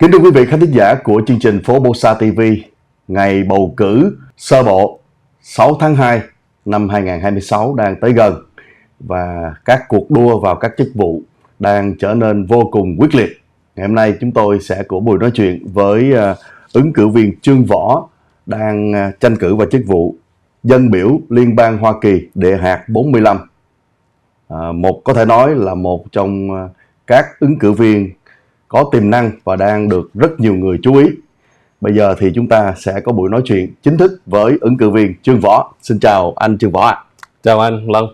Kính thưa quý vị khán thính giả của chương trình PhoBolsaTV, ngày bầu cử sơ bộ 6 tháng 2 năm 2026 đang tới gần và các cuộc đua vào các chức vụ đang trở nên vô cùng quyết liệt. Ngày hôm nay chúng tôi sẽ có buổi nói chuyện với ứng cử viên CHUONG VO đang tranh cử vào chức vụ dân biểu Liên bang Hoa Kỳ địa hạt 45. Có thể nói là một trong các ứng cử viên có tiềm năng và đang được rất nhiều người chú ý. Bây giờ thì chúng ta sẽ có buổi nói chuyện chính thức với ứng cử viên CHUONG VO. Xin chào anh CHUONG VO ạ. Chào anh Long.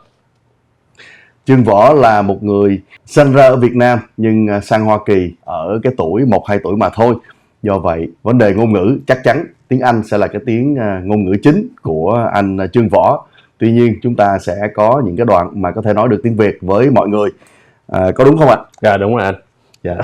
CHUONG VO là một người sinh ra ở Việt Nam nhưng sang Hoa Kỳ ở cái tuổi 1-2 tuổi mà thôi. Do vậy vấn đề ngôn ngữ chắc chắn tiếng Anh sẽ là cái tiếng ngôn ngữ chính của anh CHUONG VO. Tuy nhiên chúng ta sẽ có những cái đoạn mà có thể nói được tiếng Việt với mọi người. Có đúng không ạ? Dạ đúng rồi anh. Dạ.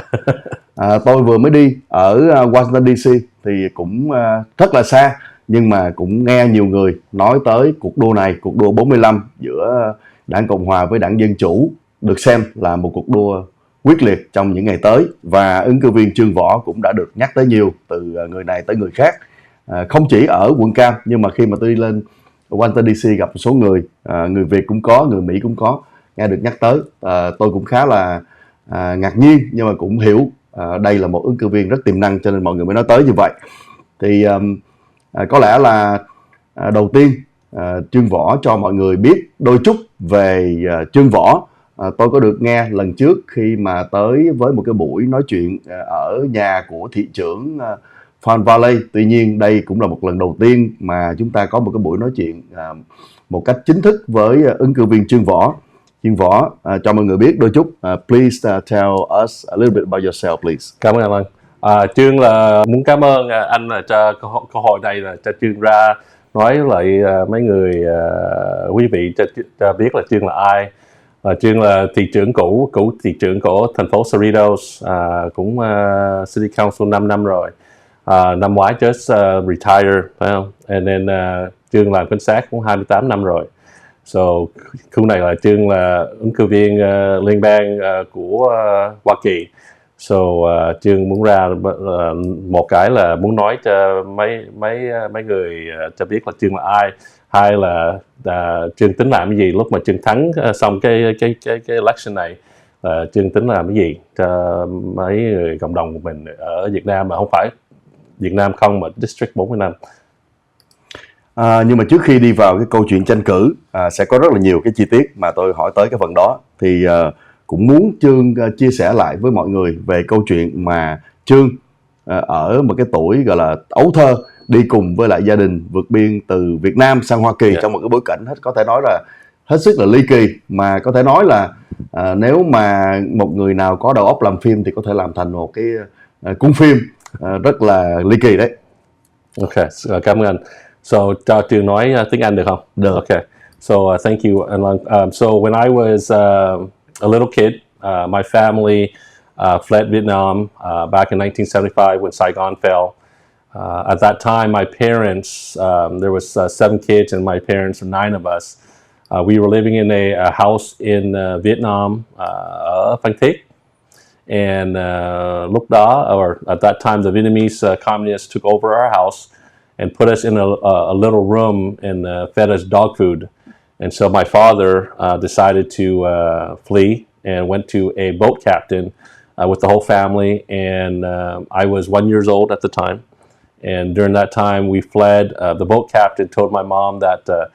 Tôi vừa mới đi ở Washington DC thì cũng rất là xa, nhưng mà cũng nghe nhiều người nói tới cuộc đua này, cuộc đua 45 giữa đảng Cộng Hòa với đảng Dân Chủ, được xem là một cuộc đua quyết liệt trong những ngày tới. Và ứng cử viên CHUONG VO cũng đã được nhắc tới nhiều, từ người này tới người khác, không chỉ ở quận Cam, nhưng mà khi mà tôi đi lên Washington DC gặp một số người, người Việt cũng có, người Mỹ cũng có, nghe được nhắc tới. Tôi cũng khá là ngạc nhiên, nhưng mà cũng hiểu đây là một ứng cử viên rất tiềm năng, cho nên mọi người mới nói tới như vậy. Thì có lẽ là đầu tiên CHUONG VO cho mọi người biết đôi chút về CHUONG VO. Tôi có được nghe lần trước khi mà tới với một cái buổi nói chuyện ở nhà của thị trưởng Farm Valley. Tuy nhiên đây cũng là một lần đầu tiên mà chúng ta có một cái buổi nói chuyện một cách chính thức với ứng cử viên CHUONG VO. CHUONG VO, cho mọi người biết đôi chút. Please tell us a little bit about yourself, please. Cảm ơn anh. Chương là muốn cảm ơn anh là cho câu hỏi này, là cho Chương ra nói lại mấy người quý vị cho biết là Chương là ai. Chương là thị trưởng cũ thị trưởng của thành phố Cerritos, cũng City Council 5 năm rồi. Năm ngoái just retire, phải không? And then Chương làm cảnh sát cũng 28 năm rồi. So, khu này là Chương là ứng cử viên liên bang của Hoa Kỳ. So, Chương muốn ra một cái là muốn nói cho mấy người cho biết là Chương là ai. Hai là Chương tính làm cái gì lúc mà Chương thắng xong cái election này. Chương tính làm cái gì cho mấy người cộng đồng của mình ở Việt Nam, mà không phải Việt Nam không, mà District 45. Nhưng mà trước khi đi vào cái câu chuyện tranh cử, sẽ có rất là nhiều cái chi tiết mà tôi hỏi tới cái phần đó. Thì cũng muốn Chương chia sẻ lại với mọi người về câu chuyện mà Chương ở một cái tuổi gọi là ấu thơ, đi cùng với lại gia đình vượt biên từ Việt Nam sang Hoa Kỳ trong một cái bối cảnh có thể nói là hết sức là ly kỳ, mà có thể nói là nếu mà một người nào có đầu óc làm phim thì có thể làm thành một cái cuốn phim rất là ly kỳ đấy. Ok, cảm ơn anh. So, cho Chương nói tiếng Anh được không? Được. Okay. So, thank you. So, when I was a little kid, my family fled Vietnam back in 1975 when Saigon fell. At that time, my parents, there was 7 kids, and my parents were 9 of us. We were living in a house in Vietnam ở Phan Thiết. And lúc đó, or at that time, the Vietnamese communists took over our house and put us in a little room and fed us dog food. And so my father decided to flee and went to a boat captain with the whole family. And I was 1 year old at the time. And during that time, we fled. The boat captain told my mom that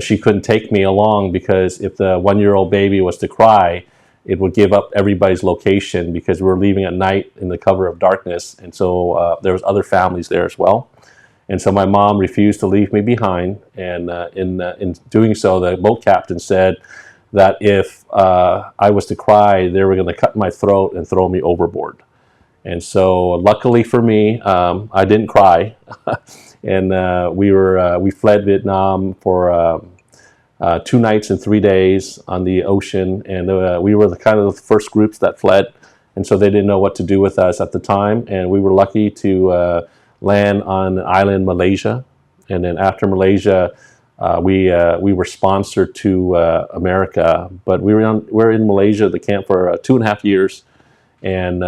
she couldn't take me along because if the 1-year-old baby was to cry, it would give up everybody's location because we were leaving at night in the cover of darkness. And so there was other families there as well. And so my mom refused to leave me behind, and in doing so, the boat captain said that if I was to cry, they were going to cut my throat and throw me overboard. And so, luckily for me, I didn't cry, and we fled Vietnam for 2 nights and 3 days on the ocean, and we were the kind of the first groups that fled, and so they didn't know what to do with us at the time, and we were lucky to land on an island in Malaysia. And then after Malaysia, we were sponsored to America, but we were in Malaysia, the camp, for 2.5 years. And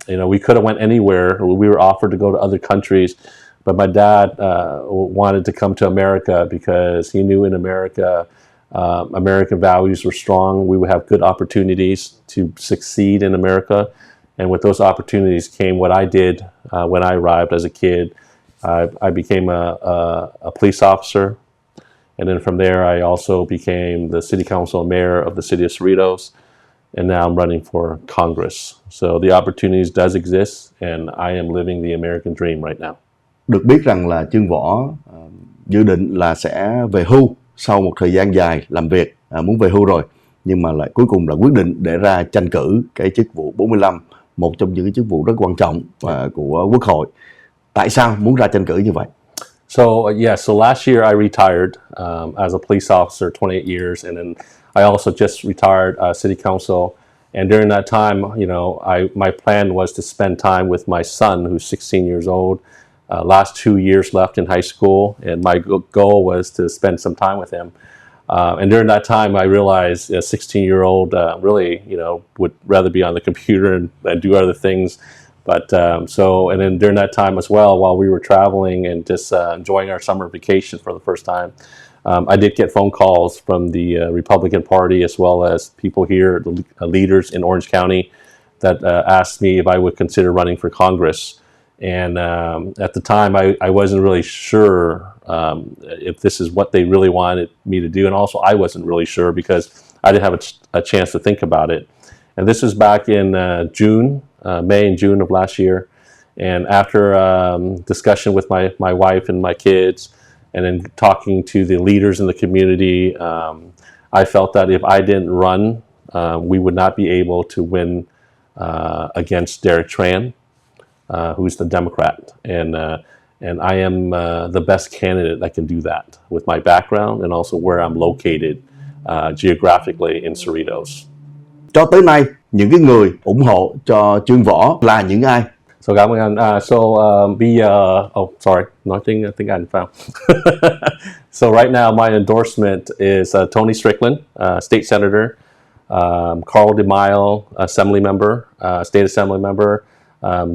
we could have went anywhere. We were offered to go to other countries, but my dad wanted to come to America because he knew in America, American values were strong. We would have good opportunities to succeed in America. And with those opportunities came what I did when I arrived as a kid. I became a police officer. And then from there, I also became the city council mayor of the city of Cerritos. And now I'm running for Congress. So the opportunities does exist, and I am living the American dream right now. Được biết rằng là Trương Võ dự định là sẽ về hưu sau một thời gian dài làm việc, muốn về hưu rồi, nhưng mà lại cuối cùng là quyết định để ra tranh cử cái chức vụ 45, một trong những cái chức vụ rất quan trọng của Quốc hội. Tại sao muốn ra tranh cử như vậy? So so last year I retired as a police officer, 28 years, and then I also just retired city council. And during that time, my plan was to spend time with my son, who's 16 years old. Last 2 years left in high school, and my goal was to spend some time with him. And during that time, I realized a 16-year-old really, would rather be on the computer and do other things. But and then during that time as well, while we were traveling and just enjoying our summer vacation for the first time, I did get phone calls from the Republican Party as well as people here, the leaders in Orange County, that asked me if I would consider running for Congress. And at the time, I wasn't really sure if this is what they really wanted me to do. And also, I wasn't really sure because I didn't have a chance to think about it. And this was back in May and June of last year. And after discussion with my wife and my kids, and then talking to the leaders in the community, I felt that if I didn't run, we would not be able to win against Derek Tran, who's the Democrat. And I am the best candidate that can do that with my background and also where I'm located geographically in Cerritos. Cho tới nay, những cái người ủng hộ cho Trương Võ là những ai? So cảm ơn anh. Sorry, nói tiếng Anh phải không? So right now my endorsement is Tony Strickland, state senator, Carl DeMille, assembly member, state assembly member,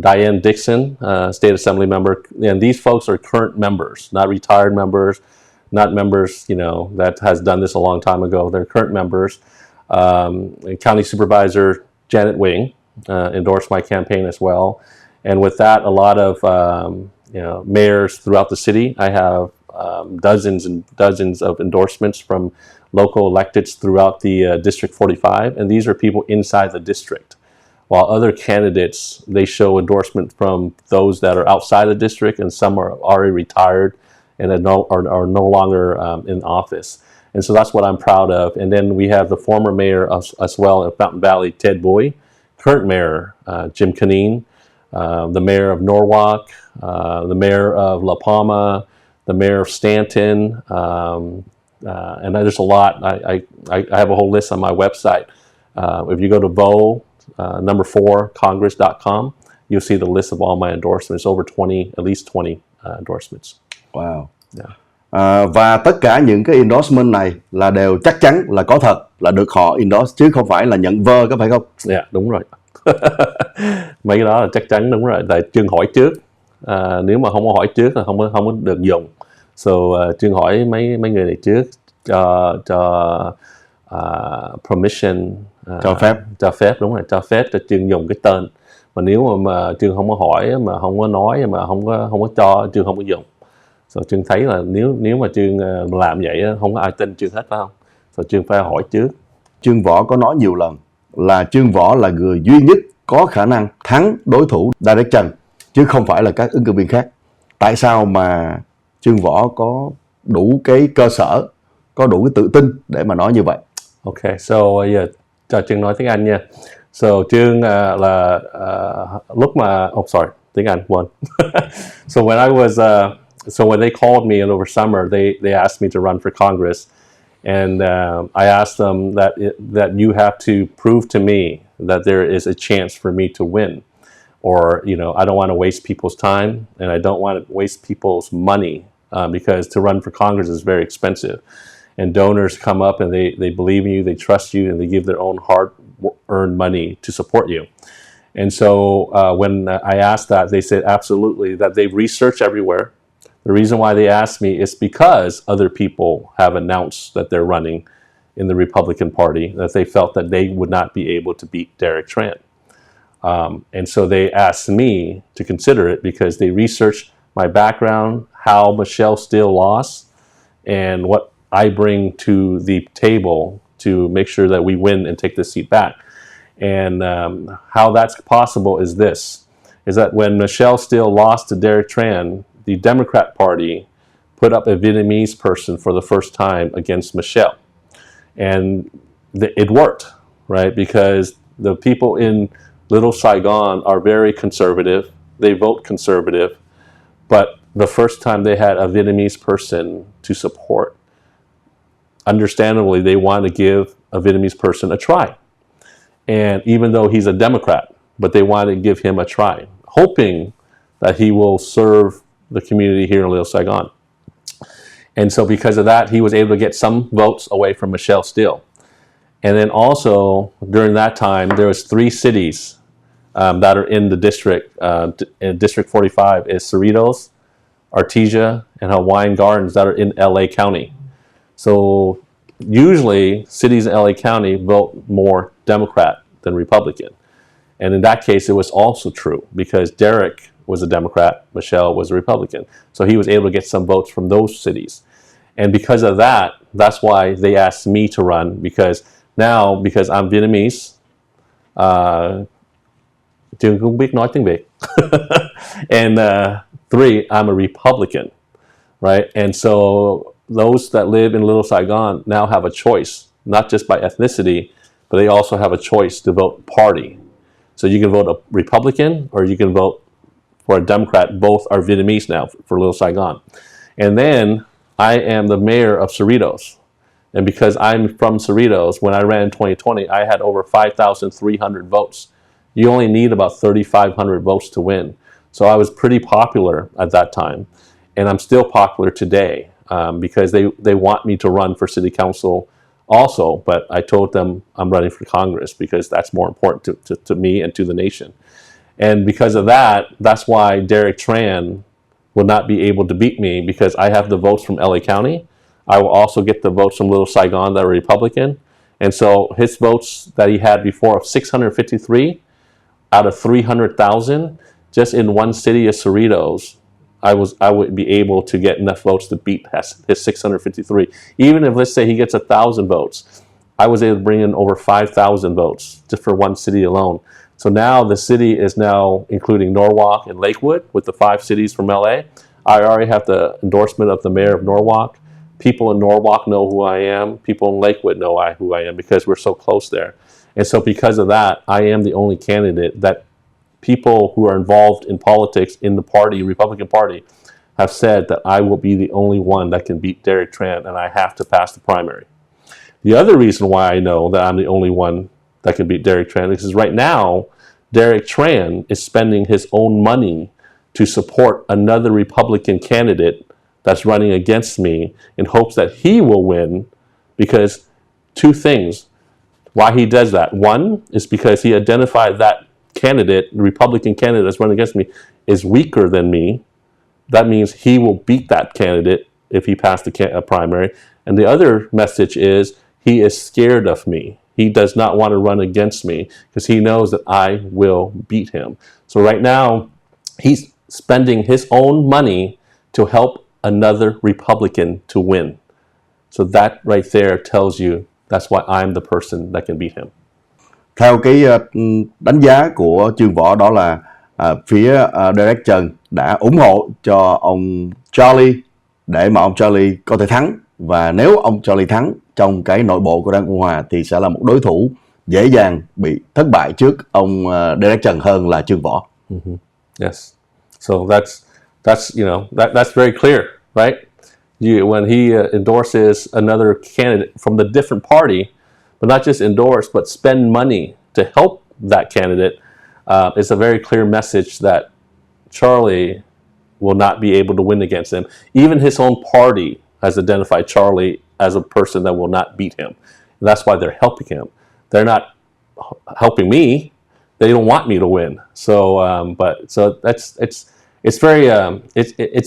Diane Dixon, state assembly member, and these folks are current members, not retired members, not members, that has done this a long time ago. They're current members. County Supervisor Janet Wing endorsed my campaign as well. And with that, a lot of mayors throughout the city. I have dozens and dozens of endorsements from local electeds throughout the District 45, and these are people inside the district. While other candidates, they show endorsement from those that are outside the district, and some are already retired and are no longer in office. And so that's what I'm proud of. And then we have the former mayor as well in Fountain Valley, Ted Bowie, current mayor, Jim Canine, the mayor of Norwalk, the mayor of La Palma, the mayor of Stanton, and there's a lot. I have a whole list on my website. If you go to Congress.com, you'll see the list of all my endorsements, over 20, at least 20 endorsements. Wow. Yeah. Và tất cả những cái endorsement này là đều chắc chắn là có thật, là được họ endorse chứ không phải là nhận vơ, có phải không? Dạ, đúng rồi. Mấy cái đó là chắc chắn, đúng rồi. Tại Trương hỏi trước, nếu mà không có hỏi trước là không có được dùng. So Trương hỏi mấy người này trước cho permission, cho phép, đúng rồi, cho phép cho Trương dùng cái tên. Mà nếu mà Trương không có hỏi, mà không có nói, mà không có cho, Trương không có dùng. So Trương thấy là nếu mà Trương làm vậy không có ai tin Trương hết, phải không? So Trương phải hỏi trước. Trương Võ có nói nhiều lần là Trương Võ là người duy nhất có khả năng thắng đối thủ Derek Tran, chứ không phải là các ứng cử viên khác. Tại sao mà Trương Võ có đủ cái cơ sở, có đủ cái tự tin để mà nói như vậy? Okay, so cho Trương nói tiếng Anh nha. So Trương là lúc mà tiếng Anh one. So when they called me and over summer, they asked me to run for Congress, and I asked them that you have to prove to me that there is a chance for me to win, or I don't want to waste people's time, and I don't want to waste people's money because to run for Congress is very expensive, and donors come up and they believe in you, they trust you, and they give their own hard-earned money to support you. And so when I asked that, they said absolutely, that they've researched everywhere. The reason why they asked me is because other people have announced that they're running in the Republican Party, that they felt that they would not be able to beat Derek Tran. And so they asked me to consider it because they researched my background, how Michelle Steele lost, and what I bring to the table to make sure that we win and take this seat back. And how that's possible is this, is that when Michelle Steele lost to Derek Tran, the Democrat Party put up a Vietnamese person for the first time against Michelle. And it worked, right? Because the people in Little Saigon are very conservative. They vote conservative. But the first time they had a Vietnamese person to support, understandably, they want to give a Vietnamese person a try. And even though he's a Democrat, but they want to give him a try, hoping that he will serve the community here in Little Saigon. And so because of that, he was able to get some votes away from Michelle Steele. And then also, during that time, there was 3 cities that are in the district. In District 45 is Cerritos, Artesia, and Hawaiian Gardens that are in LA County. So usually, cities in LA County vote more Democrat than Republican. And in that case, it was also true because Derek was a Democrat, Michelle was a Republican. So he was able to get some votes from those cities. And because of that, that's why they asked me to run, because now, because I'm Vietnamese, Trường cũng biết nói tiếng Việt. And 3, I'm a Republican, right? And so those that live in Little Saigon now have a choice, not just by ethnicity, but they also have a choice to vote party. So you can vote a Republican or you can vote for a Democrat. Both are Vietnamese now for Little Saigon. And then I am the mayor of Cerritos. And because I'm from Cerritos, when I ran in 2020, I had over 5,300 votes. You only need about 3,500 votes to win. So I was pretty popular at that time. And I'm still popular today because they want me to run for city council also. But I told them I'm running for Congress because that's more important to me and to the nation. And because of that, that's why Derek Tran will not be able to beat me, because I have the votes from LA County. I will also get the votes from Little Saigon that are Republican. And so his votes that he had before of 653 out of 300,000, just in one city of Cerritos, I would be able to get enough votes to beat his 653. Even if, let's say, he gets 1,000 votes, I was able to bring in over 5,000 votes just for one city alone. So now the city is now including Norwalk and Lakewood with the 5 cities from LA. I already have the endorsement of the mayor of Norwalk. People in Norwalk know who I am. People in Lakewood know who I am because we're so close there. And so because of that, I am the only candidate that people who are involved in politics in the party, Republican Party, have said that I will be the only one that can beat Derek Tran, and I have to pass the primary. The other reason why I know that I'm the only one that can beat Derek Tran is because right now, Derek Tran is spending his own money to support another Republican candidate that's running against me in hopes that he will win, because 2 things why he does that. One is because he identified that candidate, the Republican candidate that's running against me, is weaker than me. That means he will beat that candidate if he passed the primary. And the other message is he is scared of me. He does not want to run against me because he knows that I will beat him. So right now, he's spending his own money to help another Republican to win. So that right there tells you that's why I'm the person that can beat him. Theo cái đánh giá của Chương Võ, đó là phía Derek Trần đã ủng hộ cho ông Charlie để mà ông Charlie có thể thắng. Và nếu ông Charlie thắng trong cái nội bộ của Đảng Cộng Hòa thì sẽ là một đối thủ dễ dàng bị thất bại trước ông Derek Trần hơn là Chương Võ. Yes. So that's you know that's very clear, right? When he endorses another candidate from the different party, but not just endorse, but spend money to help that candidate, it's a very clear message that Charlie will not be able to win against him. Even his own party has identified Charlie as a person that will not beat him. And that's why they're helping him. They're not helping me. they don't want me to win. So, it's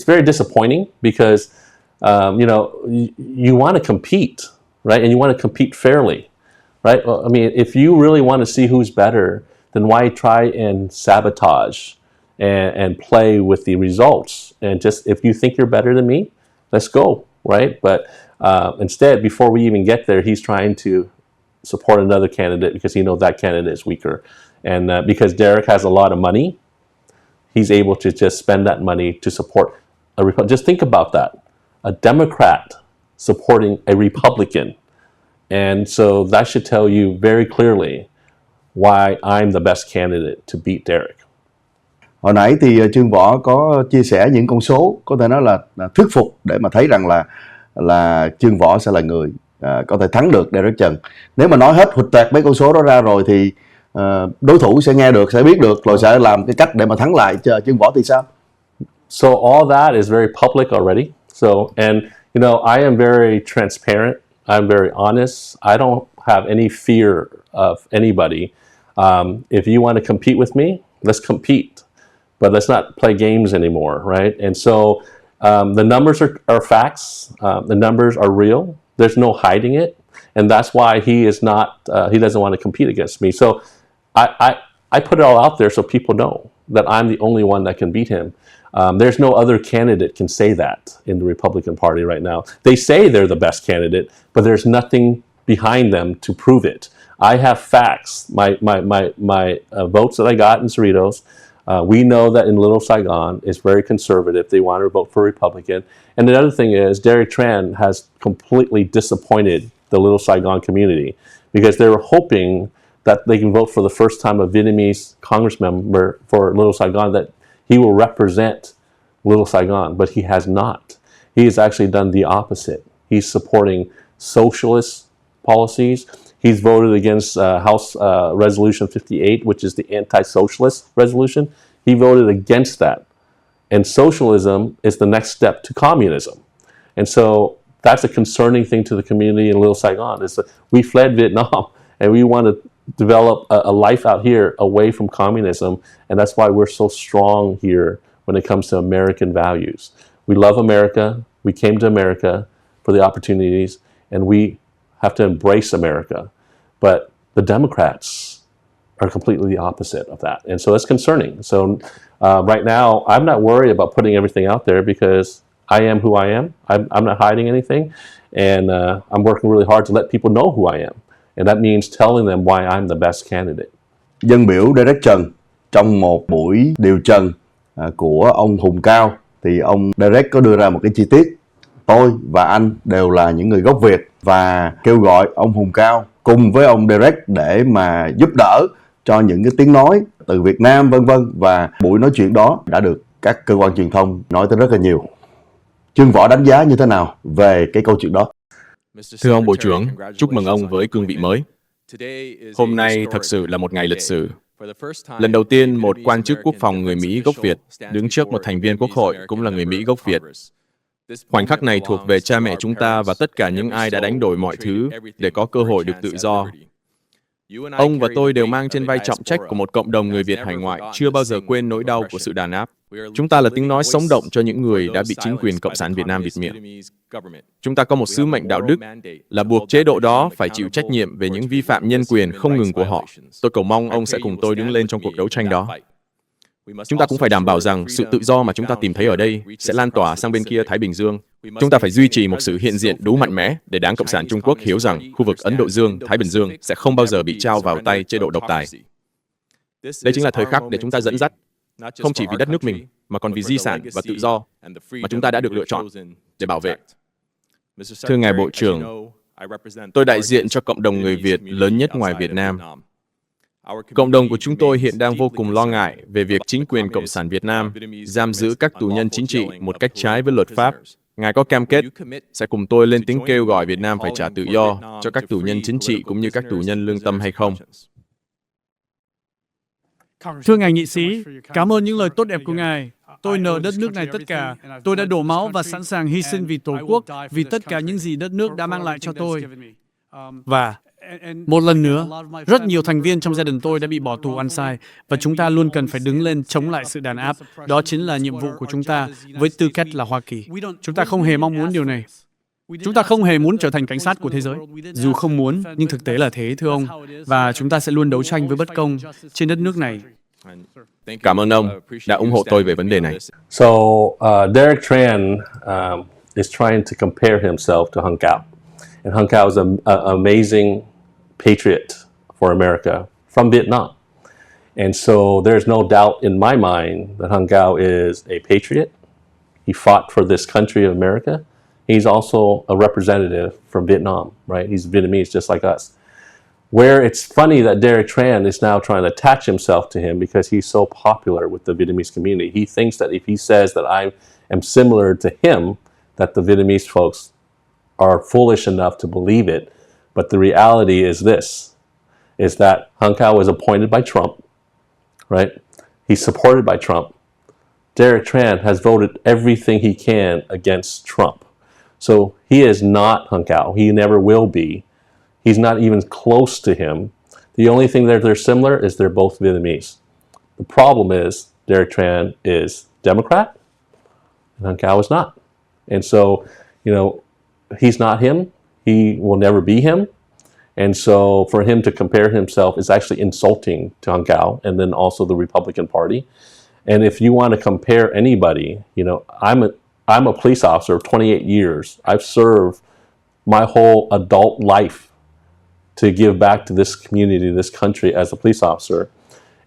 very disappointing because you want to compete, right? And you want to compete fairly, right? Well, I mean, if you really want to see who's better, then why try and sabotage and play with the results? And just, if you think you're better than me, let's go, right? But instead, before we even get there, he's trying to support another candidate because he knows that candidate is weaker. And because Derek has a lot of money, he's able to just spend that money to support a Republican. Just think about that. A Democrat supporting a Republican. And so that should tell you very clearly why I'm the best candidate to beat Derek. Hồi nãy thì Trương Võ có chia sẻ những con số có thể nói là thuyết phục để mà thấy rằng là Trương Võ sẽ là người có thể thắng được Derek Trần. Nếu mà nói hết hụt toẹt mấy con số đó ra rồi thì đối thủ sẽ nghe được, sẽ biết được, rồi sẽ làm cái cách để mà thắng lại. Trương Võ thì sao? So all that is very public already. So, and I am very transparent. I'm very honest. I don't have any fear of anybody. If you want to compete with me, let's compete. But let's not play games anymore, right? And so the numbers are facts. The numbers are real. There's no hiding it. And that's why he is not, he doesn't want to compete against me. So I put it all out there so people know that I'm the only one that can beat him. There's no other candidate can say that in the Republican Party right now. They say they're the best candidate, but there's nothing behind them to prove it. I have facts. My votes that I got in Cerritos, we know that in Little Saigon is very conservative. They want to vote for Republican. And the other thing is Derek Tran has completely disappointed the Little Saigon community because they were hoping that they can vote for the first time a Vietnamese Congress member for Little Saigon, that he will represent Little Saigon, but he has not. He has actually done the opposite. He's supporting socialist policies. He's voted against House Resolution 58, which is the anti-socialist resolution. He voted against that. And socialism is the next step to communism. And so that's a concerning thing to the community in Little Saigon, is that we fled Vietnam and we want to develop a life out here away from communism. And that's why we're so strong here when it comes to American values. We love America. We came to America for the opportunities, and we have to embrace America. But the Democrats are completely the opposite of that. And so it's concerning. So right now, I'm not worried about putting everything out there because I am who I am. I'm not hiding anything. And I'm working really hard to let people know who I am. And that means telling them why I'm the best candidate. Dân biểu Derek Trần, trong một buổi điều trần của ông Hùng Cao, thì ông Derek có đưa ra một cái chi tiết. Tôi và anh đều là những người gốc Việt và kêu gọi ông Hùng Cao cùng với ông Derek để mà giúp đỡ cho những cái tiếng nói từ Việt Nam vân vân, và buổi nói chuyện đó đã được các cơ quan truyền thông nói tới rất là nhiều. Trương Võ đánh giá như thế nào về cái câu chuyện đó? Thưa ông Bộ trưởng, chúc mừng ông với cương vị mới. Hôm nay thật sự là một ngày lịch sử. Lần đầu tiên, một quan chức quốc phòng người Mỹ gốc Việt đứng trước một thành viên quốc hội cũng là người Mỹ gốc Việt. Khoảnh khắc này thuộc về cha mẹ chúng ta và tất cả những ai đã đánh đổi mọi thứ để có cơ hội được tự do. Ông và tôi đều mang trên vai trọng trách của một cộng đồng người Việt hải ngoại chưa bao giờ quên nỗi đau của sự đàn áp. Chúng ta là tiếng nói sống động cho những người đã bị chính quyền Cộng sản Việt Nam bịt miệng. Chúng ta có một sứ mệnh đạo đức là buộc chế độ đó phải chịu trách nhiệm về những vi phạm nhân quyền không ngừng của họ. Tôi cầu mong ông sẽ cùng tôi đứng lên trong cuộc đấu tranh đó. Chúng ta cũng phải đảm bảo rằng sự tự do mà chúng ta tìm thấy ở đây sẽ lan tỏa sang bên kia Thái Bình Dương. Chúng ta phải duy trì một sự hiện diện đủ mạnh mẽ để Đảng Cộng sản Trung Quốc hiểu rằng khu vực Ấn Độ Dương, Thái Bình Dương sẽ không bao giờ bị trao vào tay chế độ độc tài. Đây chính là thời khắc để chúng ta dẫn dắt, không chỉ vì đất nước mình, mà còn vì di sản và tự do mà chúng ta đã được lựa chọn để bảo vệ. Thưa Ngài Bộ trưởng, tôi đại diện cho cộng đồng người Việt lớn nhất ngoài Việt Nam. Cộng đồng của chúng tôi hiện đang vô cùng lo ngại về việc chính quyền Cộng sản Việt Nam giam giữ các tù nhân chính trị một cách trái với luật pháp. Ngài có cam kết sẽ cùng tôi lên tiếng kêu gọi Việt Nam phải trả tự do cho các tù nhân chính trị cũng như các tù nhân lương tâm hay không? Thưa ngài nghị sĩ, cảm ơn những lời tốt đẹp của ngài. Tôi nợ đất nước này tất cả. Tôi đã đổ máu và sẵn sàng hy sinh vì Tổ quốc, vì tất cả những gì đất nước đã mang lại cho tôi. Và Một lần nữa, rất nhiều thành viên trong gia đình tôi đã bị bỏ tù ăn sai, và chúng ta luôn cần phải đứng lên chống lại sự đàn áp. Đó chính là nhiệm vụ của chúng ta với tư cách là Hoa Kỳ. Chúng ta không hề mong muốn điều này. Chúng ta không hề muốn trở thành cảnh sát của thế giới. Dù không muốn, nhưng thực tế là thế, thưa ông. Và chúng ta sẽ luôn đấu tranh với bất công trên đất nước này. Cảm ơn ông đã ủng hộ tôi về vấn đề này. So Derek Tran is trying to compare himself to Hung Cao. And Hung Cao is an amazing patriot for America from Vietnam. And so there's no doubt in my mind that Hung Cao is a patriot. He fought for this country of America. He's also a representative from Vietnam, right? He's Vietnamese just like us. Where it's funny that Derek Tran is now trying to attach himself to him because he's so popular with the Vietnamese community. He thinks that if he says that I am similar to him, that the Vietnamese folks are foolish enough to believe it. But the reality is this, is that Hung Cao was appointed by Trump, right? He's supported by Trump. Derek Tran has voted everything he can against Trump. So he is not Hung Cao. He never will be. He's not even close to him. The only thing that they're similar is they're both Vietnamese. The problem is Derek Tran is Democrat and Hung Cao is not. And so, you know, he's not him. He will never be him. And so for him to compare himself is actually insulting to Hung Cao and then also the Republican Party. And if you want to compare anybody, you know, I'm a police officer of 28 years. I've served my whole adult life to give back to this community, this country as a police officer.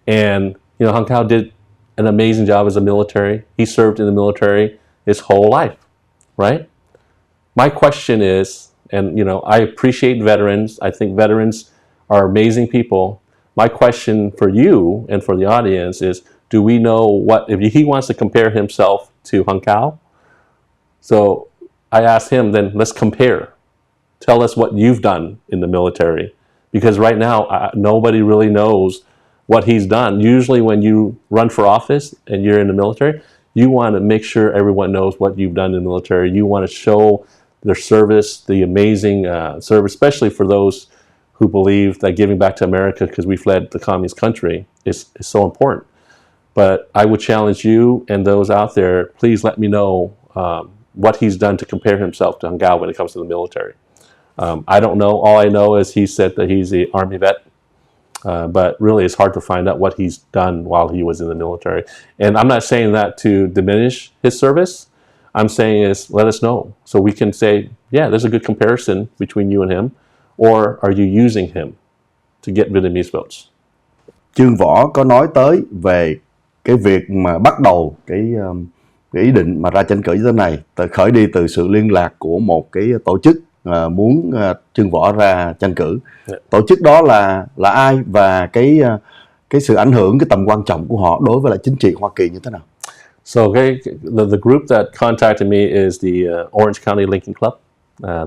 And, you know, Hung Cao did an amazing job as a military. He served in the military his whole life, right? My question is, and, you know, I appreciate veterans. I think veterans are amazing people. My question for you and for the audience is, do we know what, if he wants to compare himself to Hung Cao? So I asked him, then let's compare. Tell us what you've done in the military. Because right now, nobody really knows what he's done. Usually when you run for office and you're in the military, you want to make sure everyone knows what you've done in the military. You want to show their service, the amazing service, especially for those who believe that giving back to America because we fled the communist country is so important. But I would challenge you and those out there, please let me know what he's done to compare himself to Hung Cao when it comes to the military. I don't know. All I know is he said that he's an Army vet. But really, it's hard to find out what he's done while he was in the military. And I'm not saying that to diminish his service. I'm saying is let us know so we can say, yeah, there's a good comparison between you and him. Or are you using him to get Vietnamese votes? Trương Võ có nói tới về cái việc mà bắt đầu cái ý định mà ra tranh cử như thế này khởi đi từ sự liên lạc của một cái tổ chức muốn Trương Võ ra tranh cử. Tổ chức đó là ai và cái sự ảnh hưởng, cái tầm quan trọng của họ đối với lại chính trị Hoa Kỳ như thế nào? So the group that contacted me is the Orange County Lincoln Club.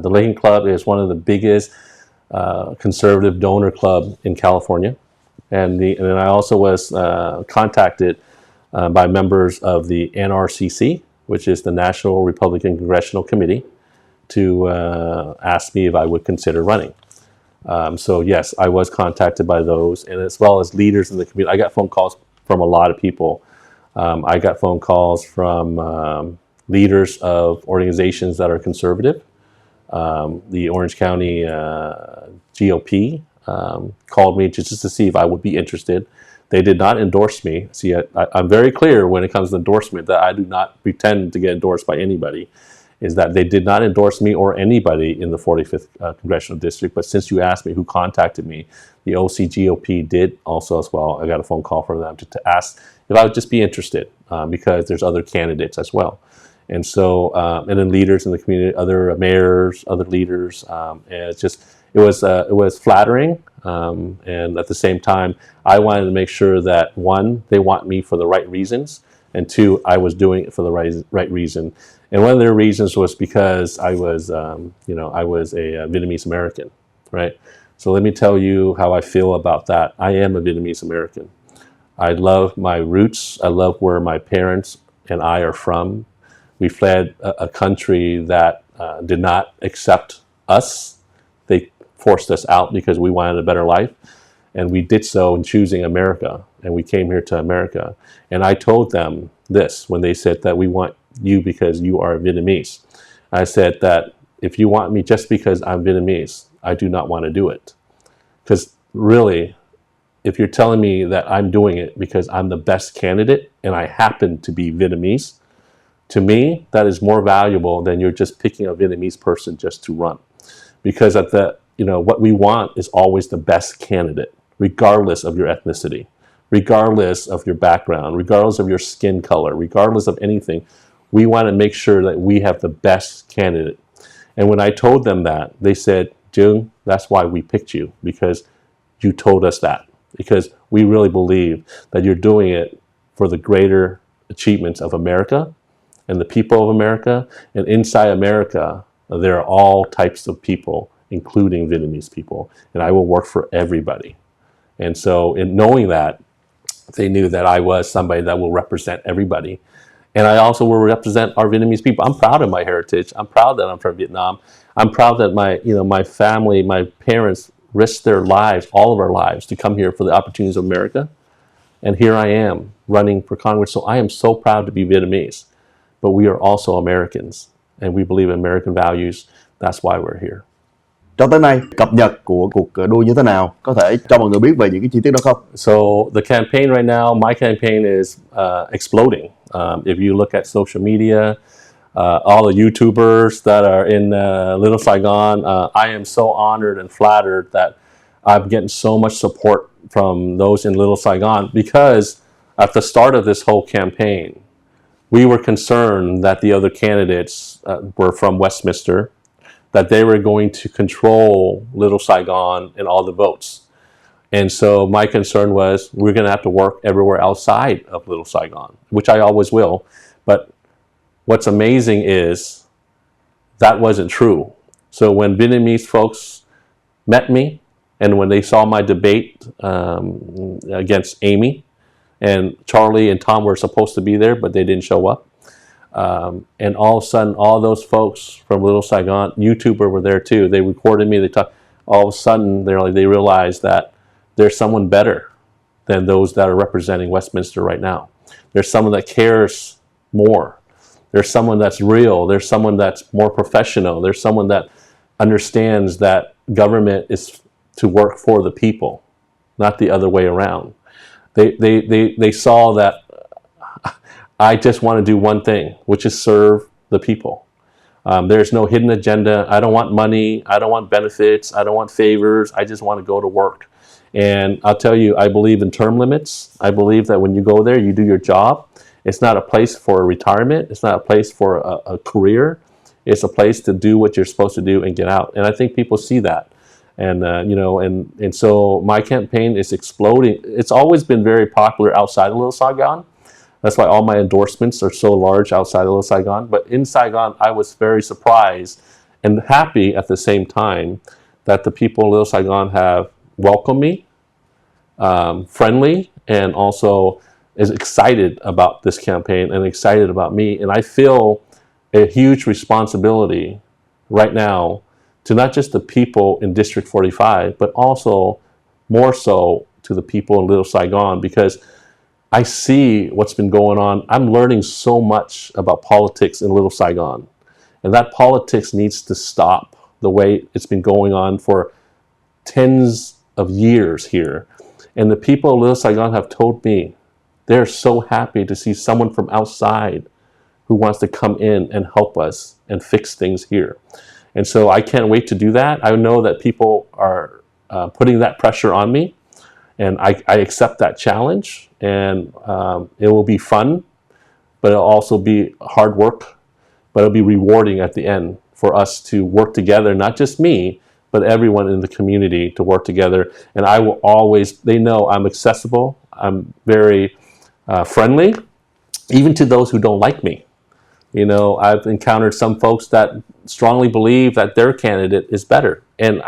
The Lincoln Club is one of the biggest conservative donor club in California. And I also was contacted by members of the NRCC, which is the National Republican Congressional Committee, to ask me if I would consider running. So yes, I was contacted by those, and as well as leaders in the community. I got phone calls from a lot of people. I got phone calls from leaders of organizations that are conservative. The Orange County GOP called me just to see if I would be interested. They did not endorse me. See, I'm very clear when it comes to endorsement that I do not pretend to get endorsed by anybody. Is that they did not endorse me or anybody in the 45th Congressional District. But since you asked me who contacted me, the OC GOP did also as well. I got a phone call from them to ask if I would just be interested because there's other candidates as well. And so, and then leaders in the community, other mayors, other leaders, and it was flattering. And at the same time, I wanted to make sure that one, they want me for the right reasons, and two, I was doing it for the right reason. And one of their reasons was because I was, I was a Vietnamese American, right? So let me tell you how I feel about that. I am a Vietnamese American. I love my roots. I love where my parents and I are from. We fled a country that did not accept us. They forced us out because we wanted a better life. And we did so in choosing America. And we came here to America. And I told them this when they said that we want you because you are Vietnamese. I said that if you want me just because I'm Vietnamese, I do not want to do it. Because really, if you're telling me that I'm doing it because I'm the best candidate and I happen to be Vietnamese, to me, that is more valuable than you're just picking a Vietnamese person just to run. Because at the, what we want is always the best candidate, regardless of your ethnicity, regardless of your background, regardless of your skin color, regardless of anything. We want to make sure that we have the best candidate. And when I told them that, they said, Jung, that's why we picked you, because you told us that. Because we really believe that you're doing it for the greater achievements of America and the people of America. And inside America, there are all types of people, including Vietnamese people. And I will work for everybody. And so in knowing that, they knew that I was somebody that will represent everybody. And I also will represent our Vietnamese people. I'm proud of my heritage. I'm proud that I'm from Vietnam. I'm proud that my family, my parents risked their lives, all of our lives, to come here for the opportunities of America. And here I am running for Congress. So I am so proud to be Vietnamese. But we are also Americans. And we believe in American values. That's why we're here. Cho tới nay, cập nhật của cuộc đua như thế nào? Có thể cho mọi người biết về những cái chi tiết đó không? So the campaign right now, my campaign is exploding. If you look at social media, all the YouTubers that are in Little Saigon, I am so honored and flattered that I'm getting so much support from those in Little Saigon, because at the start of this whole campaign, we were concerned that the other candidates were from Westminster, that they were going to control Little Saigon and all the votes. And so my concern was we're going to have to work everywhere outside of Little Saigon, which I always will. But what's amazing is that wasn't true. So when Vietnamese folks met me and when they saw my debate against Amy, and Charlie and Tom were supposed to be there, but they didn't show up. And all of a sudden, all those folks from Little Saigon, YouTuber, were there too. They recorded me. They talked. All of a sudden, they realized that there's someone better than those that are representing Westminster right now. There's someone that cares more. There's someone that's real. There's someone that's more professional. There's someone that understands that government is to work for the people, not the other way around. They saw that I just want to do one thing, which is serve the people. There's no hidden agenda. I don't want money. I don't want benefits. I don't want favors. I just want to go to work. And I'll tell you, I believe in term limits. I believe that when you go there, you do your job. It's not a place for retirement. It's not a place for a career. It's a place to do what you're supposed to do and get out. And I think people see that. And, and so my campaign is exploding. It's always been very popular outside of Little Saigon. That's why all my endorsements are so large outside of Little Saigon. But in Saigon, I was very surprised and happy at the same time that the people in Little Saigon have welcomed me, friendly, and also is excited about this campaign and excited about me. And I feel a huge responsibility right now to not just the people in District 45, but also more so to the people in Little Saigon, because I see what's been going on. I'm learning so much about politics in Little Saigon. And that politics needs to stop the way it's been going on for tens of years here. And the people of Little Saigon have told me they're so happy to see someone from outside who wants to come in and help us and fix things here. And so I can't wait to do that. I know that people are putting that pressure on me. And I accept that challenge, and it will be fun, but it'll also be hard work, but it'll be rewarding at the end for us to work together, not just me, but everyone in the community to work together. And I will always, they know I'm accessible, I'm very friendly, even to those who don't like me. You know, I've encountered some folks that strongly believe that their candidate is better, and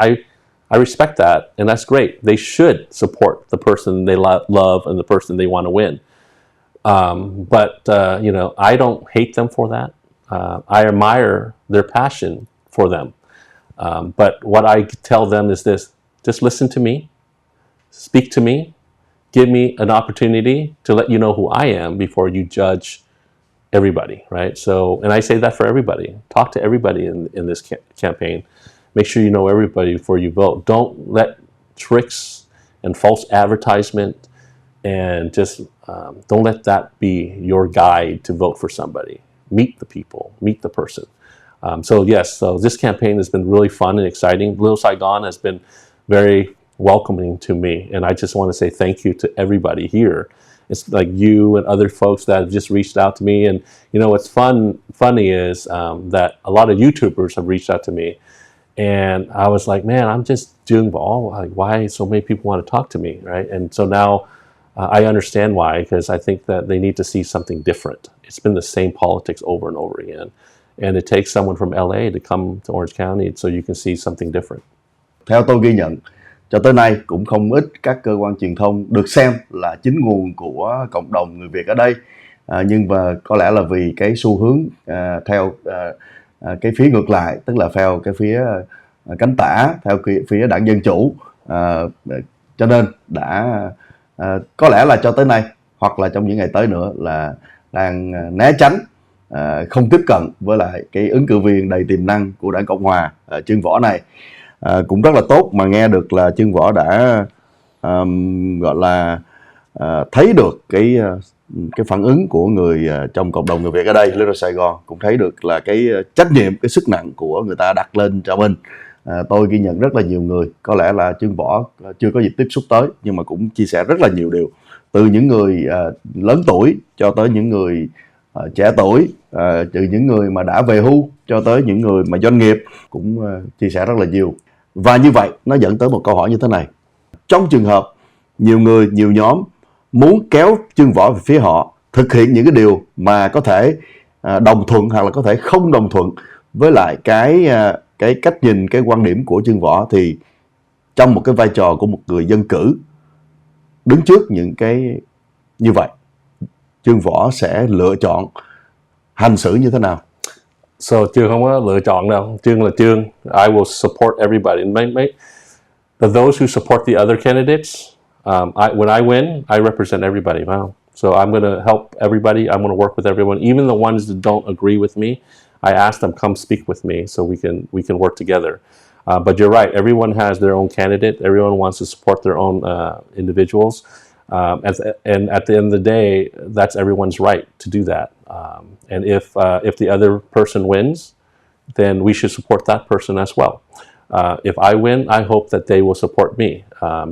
I respect that, and that's great. They should support the person they love and the person they want to win. But I don't hate them for that. I admire their passion for them. But what I tell them is this: just listen to me, speak to me, give me an opportunity to let you know who I am before you judge everybody, right? So, and I say that for everybody. Talk to everybody in this campaign. Make sure you know everybody before you vote. Don't let tricks and false advertisement and just don't let that be your guide to vote for somebody. Meet the people, meet the person. So yes, so this campaign has been really fun and exciting. Little Saigon has been very welcoming to me, and I just want to say thank you to everybody here. It's like you and other folks that have just reached out to me, and you know what's funny is that a lot of YouTubers have reached out to me, and I was like, man, I'm just CHUONG VO. Like, why so many people want to talk to me, right? And so now I understand why, because I think that they need to see something different. It's been the same politics over and over again, and it takes someone from LA to come to Orange County so you can see something different. Theo tôi ghi nhận, cho tới nay cũng không ít các cơ quan truyền thông được xem là chính nguồn của cộng đồng người Việt ở đây. Nhưng mà có lẽ là vì cái xu hướng theo cái phía ngược lại, tức là theo cái phía cánh tả, theo phía đảng Dân Chủ, cho nên đã có lẽ là cho tới nay hoặc là trong những ngày tới nữa là đang né tránh, không tiếp cận với lại cái ứng cử viên đầy tiềm năng của đảng Cộng Hòa, CHUONG VO này. Cũng rất là tốt mà nghe được là CHUONG VO đã gọi là thấy được cái phản ứng của người trong cộng đồng người Việt ở đây, Little Saigon, cũng thấy được là cái trách nhiệm, cái sức nặng của người ta đặt lên cho mình. Tôi ghi nhận rất là nhiều người, có lẽ là CHUONG VO chưa có dịp tiếp xúc tới, nhưng mà cũng chia sẻ rất là nhiều điều, từ những người lớn tuổi cho tới những người trẻ tuổi, từ những người mà đã về hưu cho tới những người mà doanh nghiệp cũng chia sẻ rất là nhiều. Và như vậy nó dẫn tới một câu hỏi như thế này: trong trường hợp nhiều người, nhiều nhóm muốn kéo CHUONG VO về phía họ thực hiện những cái điều mà có thể đồng thuận hoặc là có thể không đồng thuận với lại cái cách nhìn, cái quan điểm của CHUONG VO, thì trong một cái vai trò của một người dân cử đứng trước những cái như vậy, CHUONG VO sẽ lựa chọn hành xử như thế nào? So CHUONG không có lựa chọn đâu. CHUONG là CHUONG. I will support everybody. Those who support the other candidates, when I win, I represent everybody. Wow. So I'm going to help everybody. I'm going to work with everyone, even the ones that don't agree with me. I ask them come speak with me so we can work together. But you're right. Everyone has their own candidate. Everyone wants to support their own individuals. And at the end of the day, that's everyone's right to do that. And if the other person wins, then we should support that person as well. If I win, I hope that they will support me,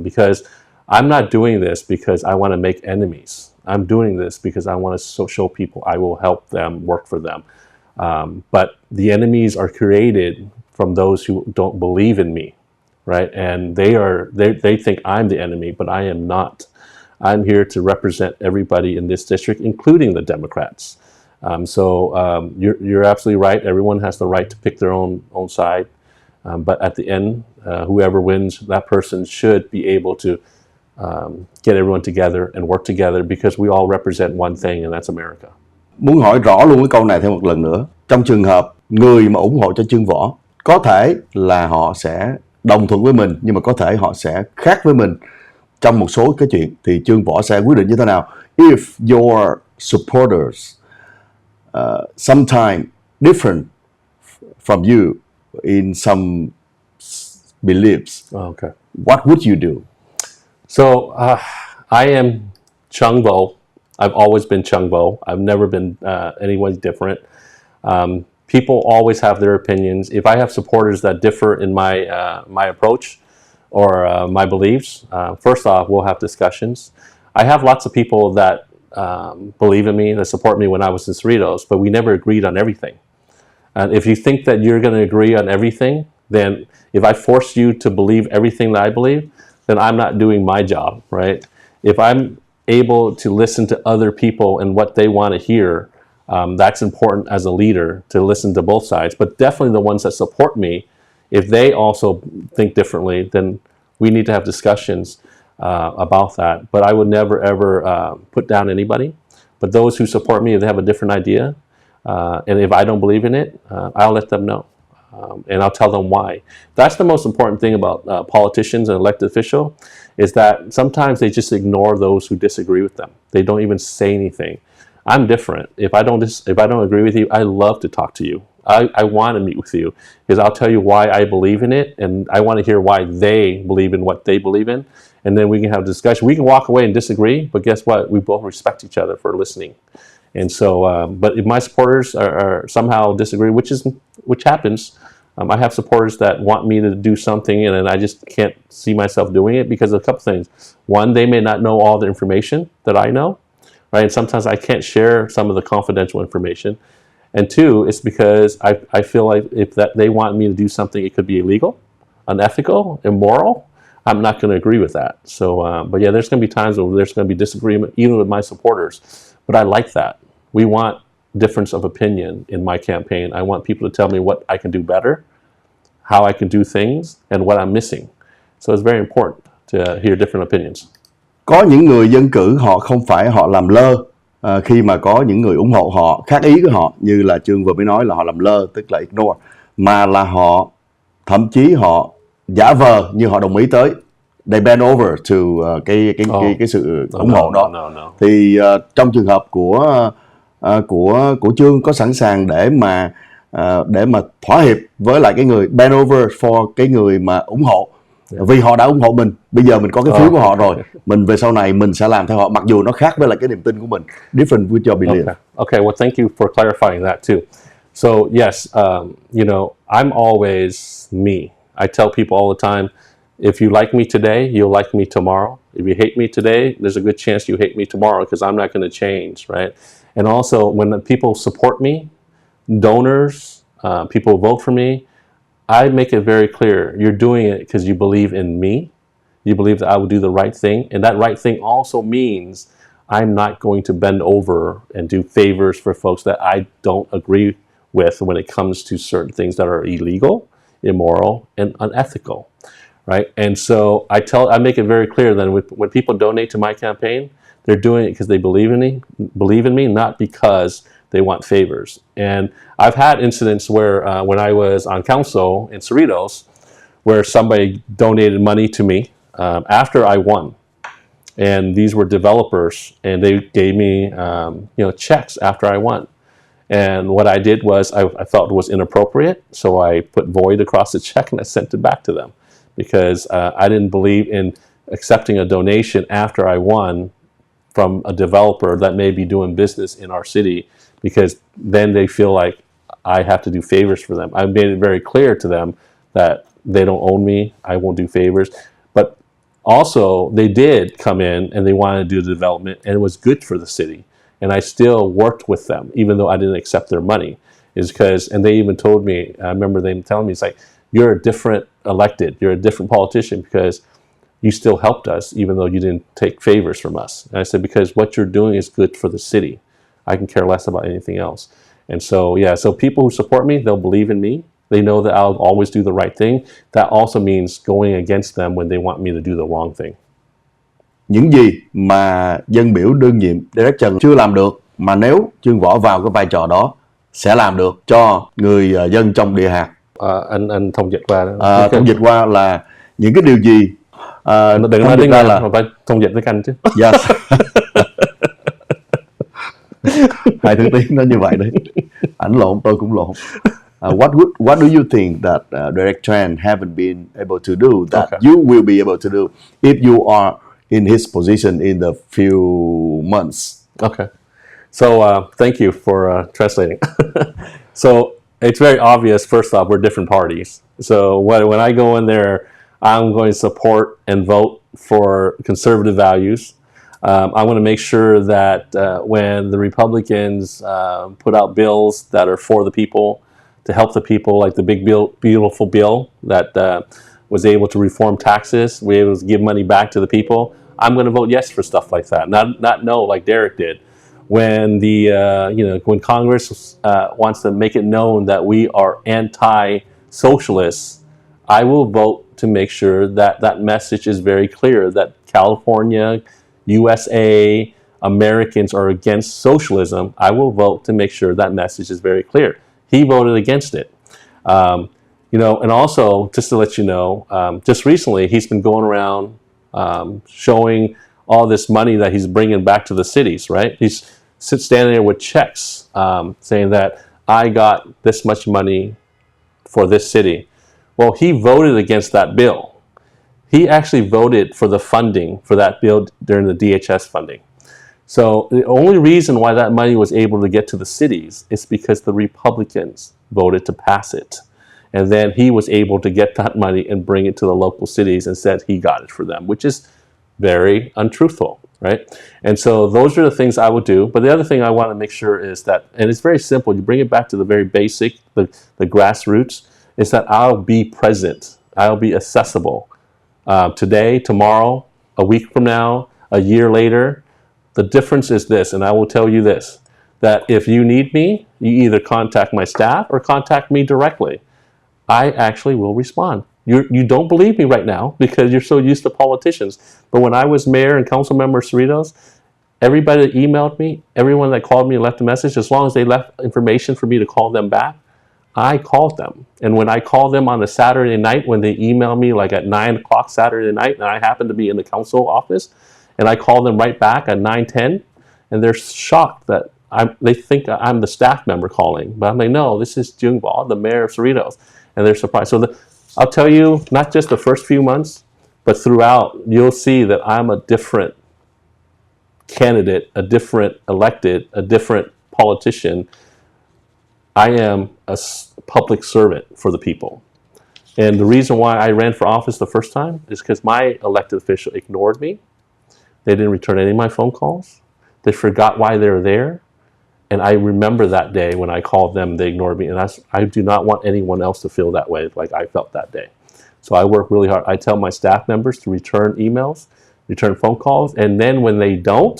because I'm not doing this because I want to make enemies. I'm doing this because I want to show people I will help them, work for them. But the enemies are created from those who don't believe in me, right? And they think I'm the enemy, but I am not. I'm here to represent everybody in this district, including the Democrats. You're absolutely right. Everyone has the right to pick their own side. But at the end, whoever wins, that person should be able to get everyone together and work together, because we all represent one thing, and that's America. Muốn hỏi rõ luôn cái câu này thêm một lần nữa. Trong trường hợp người mà ủng hộ cho CHUONG VO, có thể là họ sẽ đồng thuận với mình, nhưng mà có thể họ sẽ khác với mình trong một số cái chuyện, thì CHUONG VO sẽ quyết định như thế nào? If your supporters sometime different from you in some beliefs, Okay. what would you do? So I am CHUONG VO. I've always been CHUONG VO. I've never been anyone different. People always have their opinions. If I have supporters that differ in my approach or my beliefs, first off, we'll have discussions. I have lots of people that believe in me, that support me when I was in Cerritos, but we never agreed on everything. And if you think that you're going to agree on everything, then if I force you to believe everything that I believe, then I'm not doing my job, right? If I'm able to listen to other people and what they want to hear, that's important as a leader, to listen to both sides. But definitely the ones that support me, if they also think differently, then we need to have discussions about that. But I would never ever put down anybody. But those who support me, if they have a different idea, and if I don't believe in it, I'll let them know. and I'll tell them why. That's the most important thing about politicians and elected officials, is that sometimes they just ignore those who disagree with them. They don't even say anything. I'm different. If I don't agree with you, I love to talk to you. I want to meet with you because I'll tell you why I believe in it, and I want to hear why they believe in what they believe in, and then we can have a discussion. We can walk away and disagree, but guess what? We both respect each other for listening. And so, but if my supporters are somehow disagree, which happens, I have supporters that want me to do something, and then I just can't see myself doing it because of a couple things. One, they may not know all the information that I know, right? And sometimes I can't share some of the confidential information. And two, it's because I feel like if they want me to do something, it could be illegal, unethical, immoral. I'm not going to agree with that. So, but yeah, there's going to be times where there's going to be disagreement, even with my supporters. But I like that. We want difference of opinion in my campaign. I want people to tell me what I can do better, how I can do things, and what I'm missing. So it's very important to hear different opinions. Có những người dân cử họ không phải họ làm lơ khi mà có những người ủng hộ họ khác ý của họ, như là Chương vừa mới nói là họ làm lơ, tức là ignore, mà là họ thậm chí họ giả vờ như họ đồng ý tới. They bend over to cái sự ủng hộ đó. No. Thì trong trường hợp của Chương có sẵn sàng để mà thỏa hiệp với lại cái người bend over for cái người mà ủng hộ, vì họ đã ủng hộ mình, bây giờ mình có cái phiếu của họ rồi, mình về sau này mình sẽ làm theo họ, mặc dù nó khác với lại cái niềm tin của mình, different with your belief. Okay, well, thank you for clarifying that too. So yes, I'm always me. I tell people all the time, if you like me today, you'll like me tomorrow. If you hate me today, there's a good chance you hate me tomorrow because I'm not going to change, right? And also, when people support me, donors, people vote for me, I make it very clear, you're doing it because you believe in me. You believe that I will do the right thing. And that right thing also means I'm not going to bend over and do favors for folks that I don't agree with when it comes to certain things that are illegal, immoral, and unethical, right? And so I make it very clear that when people donate to my campaign, they're doing it because they believe in me, not because they want favors. And I've had incidents where when I was on council in Cerritos, where somebody donated money to me after I won. And these were developers, and they gave me checks after I won. And what I did was I felt it was inappropriate, so I put void across the check and I sent it back to them because I didn't believe in accepting a donation after I won from a developer that may be doing business in our city, because then they feel like I have to do favors for them. I made it very clear to them that they don't own me, I won't do favors. But also, they did come in and they wanted to do the development, and it was good for the city. And I still worked with them, even though I didn't accept their money. And they even told me, I remember them telling me, it's like, you're a different elected, you're a different politician because you still helped us, even though you didn't take favors from us. And I said, because what you're doing is good for the city. I can care less about anything else. And so, yeah, so people who support me, they'll believe in me. They know that I'll always do the right thing. That also means going against them when they want me to do the wrong thing. Những gì mà dân biểu đương nhiệm Director chưa làm được, mà nếu Chương Võ vào cái vai trò đó sẽ làm được cho người dân trong địa hạt. Anh thông dịch qua. Thông dịch qua là những cái điều gì? Đừng nói tiếng Anh là phải thông dịch với anh chứ. Yes. Hai thứ tiếng nó như vậy đấy. Ảnh lộn, tôi cũng lộn. What do you think that Director Tran haven't been able to do that you will be able to do if you are in his position in the few months? Okay. So thank you for translating. So it's very obvious, first off, we're different parties. So when I go in there, I'm going to support and vote for conservative values. I'm going to make sure that when the Republicans put out bills that are for the people, to help the people, like the big beautiful bill that was able to reform taxes, we able to give money back to the people, I'm going to vote yes for stuff like that, not no like Derek did. When when Congress wants to make it known that we are anti-socialists, I will vote to make sure that that message is very clear, that California, USA, Americans are against socialism. I will vote to make sure that message is very clear. He voted against it. You know, and also, just to let you know, just recently, he's been going around showing all this money that he's bringing back to the cities, right? He's standing there with checks saying that I got this much money for this city. Well, he voted against that bill. He actually voted for the funding for that bill during the DHS funding. So the only reason why that money was able to get to the cities is because the Republicans voted to pass it. And then he was able to get that money and bring it to the local cities and said he got it for them, which is very untruthful, right? And so those are the things I would do. But the other thing I want to make sure is that, and it's very simple, you bring it back to the very basic, the grassroots, is that I'll be present. I'll be accessible. Today, tomorrow, a week from now, a year later. The difference is this, and I will tell you this, that if you need me, you either contact my staff or contact me directly. I actually will respond. You don't believe me right now because you're so used to politicians. But when I was mayor and council member of Cerritos, everybody that emailed me, everyone that called me and left a message, as long as they left information for me to call them back, I called them. And when I called them on a Saturday night, when they emailed me like at 9 o'clock Saturday night, and I happened to be in the council office, and I called them right back at 9:10, and they're shocked that they think I'm the staff member calling. But I'm like, no, this is CHUONG VO, the mayor of Cerritos. And they're surprised. So I'll tell you, not just the first few months, but throughout, you'll see that I'm a different candidate, a different elected, a different politician. I am a public servant for the people. And the reason why I ran for office the first time is because my elected official ignored me. They didn't return any of my phone calls. They forgot why they were there. And I remember that day when I called them, they ignored me. And I do not want anyone else to feel that way like I felt that day. So I work really hard. I tell my staff members to return emails, return phone calls. And then when they don't,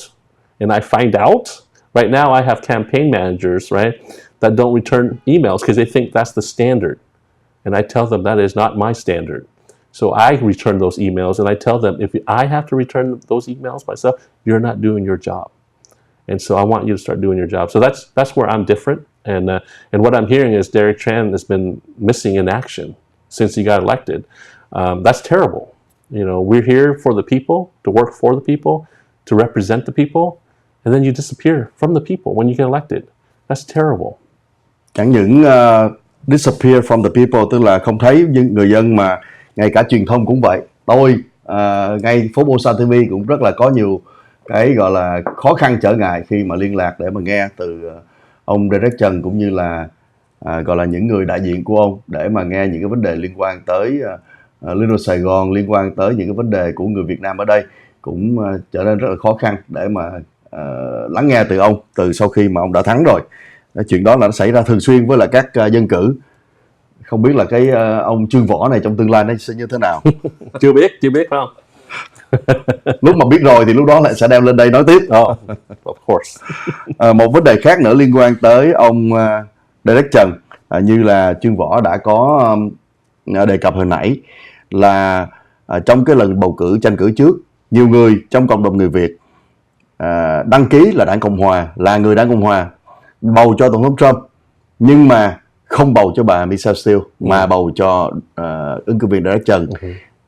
and I find out, right now I have campaign managers, right, that don't return emails because they think that's the standard. And I tell them that is not my standard. So I return those emails and I tell them, if I have to return those emails myself, you're not doing your job. And so I want you to start doing your job. So that's where I'm different. And what I'm hearing is Derek Tran has been missing in action since he got elected. That's terrible. You know, we're here for the people, to work for the people, to represent the people, and then you disappear from the people when you get elected. That's terrible. Chẳng những disappear from the people, tức là không thấy người dân, mà ngay cả truyền thông cũng vậy. Tôi ngay PhoBolsaTV cũng rất là có nhiều cái gọi là khó khăn trở ngại khi mà liên lạc để mà nghe từ ông Derek Trần cũng như là gọi là những người đại diện của ông để mà nghe những cái vấn đề liên quan tới Little Saigon, liên quan tới những cái vấn đề của người Việt Nam ở đây, cũng trở nên rất là khó khăn để mà lắng nghe từ ông từ sau khi mà ông đã thắng rồi. Chuyện đó là nó xảy ra thường xuyên với lại các dân cử. Không biết là cái ông CHUONG VO này trong tương lai nó sẽ như thế nào. chưa biết phải không? Lúc mà biết rồi thì lúc đó lại sẽ đem lên đây nói tiếp. Of course. Một vấn đề khác nữa liên quan tới ông Derek Trần, như là CHUONG VO đã có đề cập hồi nãy, là trong cái lần bầu cử tranh cử trước, nhiều người trong cộng đồng người Việt đăng ký là đảng Cộng Hòa, là người đảng Cộng Hòa, bầu cho Tổng thống Trump, nhưng mà không bầu cho bà Michelle Steele, mà bầu cho ứng cử viên Derek Trần.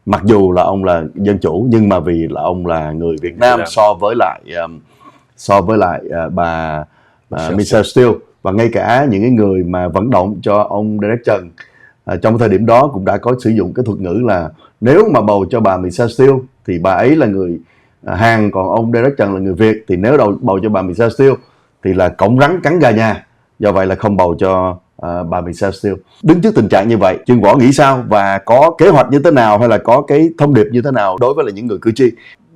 Mặc dù là ông là dân chủ, nhưng mà vì là ông là người Việt Nam so với lại bà Michelle Steele, và ngay cả những cái người mà vận động cho ông Derek Trần trong thời điểm đó cũng đã có sử dụng cái thuật ngữ là nếu mà bầu cho bà Michelle Steele thì bà ấy là người Hàn, còn ông Derek Trần là người Việt, thì nếu bầu cho bà Michelle Steele thì là cổng rắn cắn gà nhà. Do vậy là không bầu cho bà Michelle Steele. Đứng trước tình trạng như vậy, CHUONG VO nghĩ sao và có kế hoạch như thế nào, hay là có cái thông điệp như thế nào đối với là những người cử tri?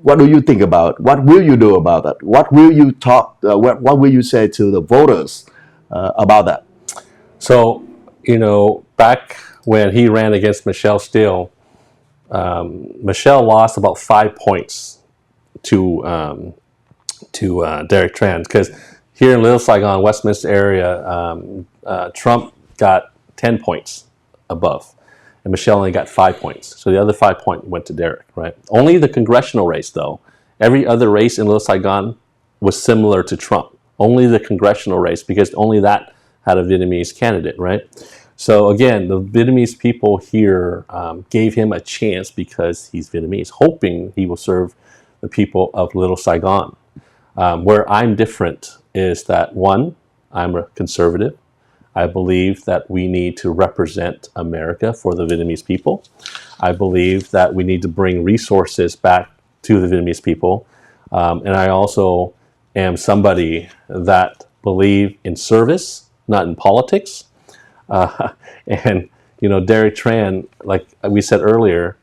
What do you think about? What will you do about that? What will you talk? What will you say to the voters about that? So, you know, back when he ran against Michelle Steele, Michelle lost about 5 points to Derek Tran, because here in Little Saigon, Westminster area, Trump got 10 points above, and Michelle only got 5 points. So the other 5 points went to Derek, right? Only the congressional race, though. Every other race in Little Saigon was similar to Trump. Only the congressional race, because only that had a Vietnamese candidate, right? So again, the Vietnamese people here gave him a chance because he's Vietnamese, hoping he will serve the people of Little Saigon. Where I'm different is that, one, I'm a conservative. I believe that we need to represent America for the Vietnamese people. I believe that we need to bring resources back to the Vietnamese people. And I also am somebody that believe in service, not in politics. And, you know, Derek Tran, like we said earlier,